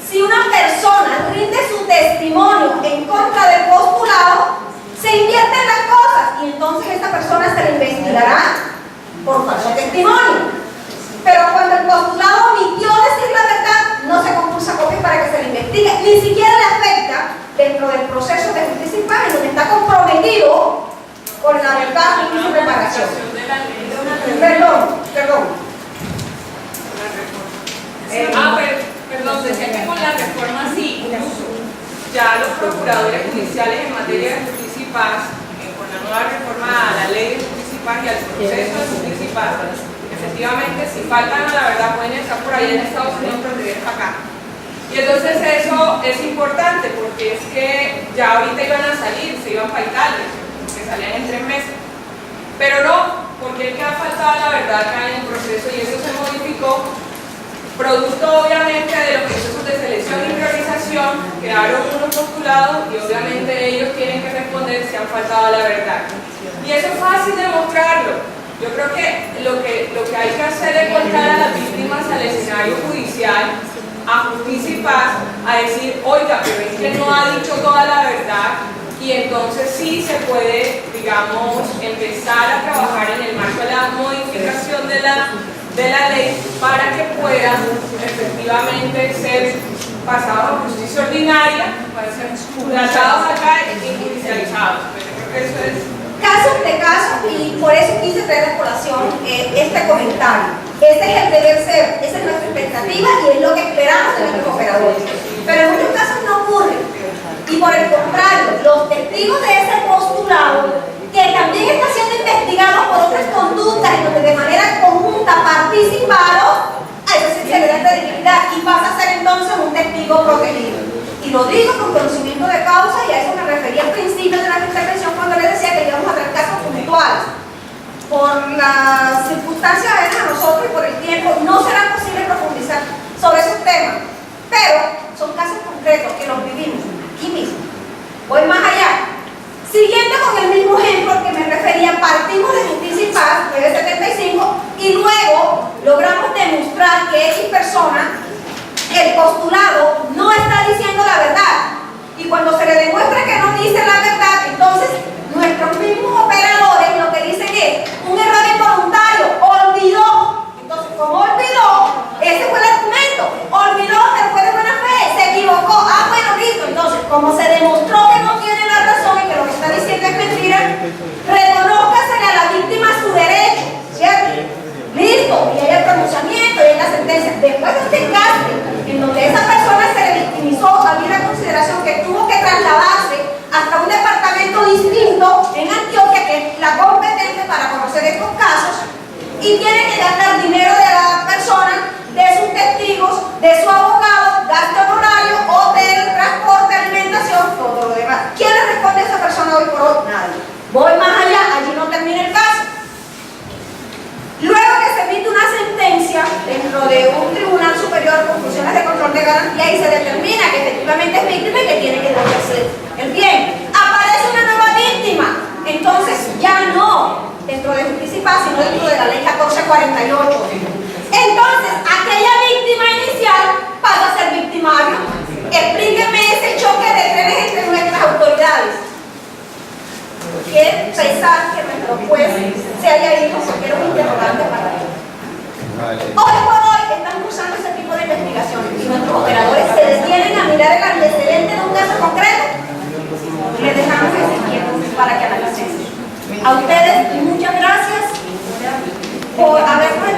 si una persona rinde su testimonio en contra del postulado, se invierten las cosas y entonces esta persona se le investigará por falso testimonio. Pero cuando el postulado omitió decir la verdad, no se compulsa copia para que se le investigue, ni siquiera le afecta dentro del proceso de justicia y paz, en donde está comprometido con la verdad y su reparación. Perdón. Perdón, decía que con la reforma sí, incluso ya los procuradores judiciales en materia de justicia y paz, con la nueva reforma a la ley de justicia y paz y al proceso de justicia y paz, efectivamente si faltan a la verdad pueden estar por ahí en Estados Unidos pero regresan acá. Y entonces eso es importante porque es que ya ahorita iban a salir, se iban para Italia, que salían en 3 meses. Pero no, porque el que ha faltado la verdad acá en el proceso, y eso se modificó producto obviamente de los procesos de selección y priorización. Quedaron unos postulados y obviamente ellos tienen que responder si han faltado a la verdad. Y eso es fácil demostrarlo. Yo creo que lo que hay que hacer es volcar a las víctimas al escenario judicial, a justicia y paz, a decir, oiga, pero es que no ha dicho toda la verdad, y entonces sí se puede, digamos, empezar a trabajar en el marco de la modificación de la ley para que puedan efectivamente ser pasados a justicia ordinaria, para ser tratados acá y judicializados. Pero yo creo que eso es casos de casos, y por eso quise traer a colación este comentario. Ese es el deber ser, esa es nuestra expectativa y es lo que esperamos de nuestros operadores. Pero en muchos casos no ocurre. Y por el contrario, los testigos de ese postulado, que también está siendo investigado por otras conductas y donde de manera conjunta participaron, a eso sí se le da credibilidad y pasa a ser entonces un testigo protegido. Y lo digo con conocimiento de causa, y a eso me refería al principio de la intervención cuando les decía que íbamos a traer casos puntuales. Por las circunstancias ajenas a nosotros y por el tiempo, no será posible profundizar sobre esos temas, pero son casos concretos que los vivimos aquí mismo. Voy más allá. Siguiendo con el mismo ejemplo al que me refería, partimos de justicia y paz, que es de 75, y luego logramos demostrar que X persona, el postulado, no está diciendo la verdad. Y cuando se le demuestra que no dice la verdad, entonces nuestros mismos operadores lo que dicen es un error involuntario, olvidó. Entonces, como olvidó, ese fue el argumento. Olvidó, pero fue de buena fe, se equivocó. Ah, bueno, listo. Entonces, como se demostró que no tiene la razón y que lo que está diciendo es mentira, reconózcasele a la víctima su derecho, ¿cierto? Listo, y hay el pronunciamiento y hay la sentencia. Después de este trasladarse hasta un departamento distinto en Antioquia, que es la competente para conocer estos casos, y tiene que gastar dinero de la persona, de sus testigos, de su abogado, gasto honorario, hotel, transporte, alimentación, todo lo demás. ¿Quién le responde a esa persona hoy por hoy? Nadie. Voy más allá, allí no termina el caso. Luego que se emite una sentencia dentro de un tribunal superior con funciones de control de garantía y se determina que efectivamente es víctima y que tiene que devolverse el bien, aparece una nueva víctima. Entonces ya no dentro de justicia y paz, sino dentro de la ley 1448. Entonces aquella víctima inicial pasa a ser victimario. Explíqueme ese choque de trenes entre nuestras autoridades. Qué pesar que nuestro juez se haya ido porque era un interrogante para él. Hoy por hoy están usando ese tipo de investigaciones y nuestros operadores se detienen a mirar el antecedente de un caso concreto. Les dejamos ese tiempo para que analicen. A ustedes muchas gracias por habernos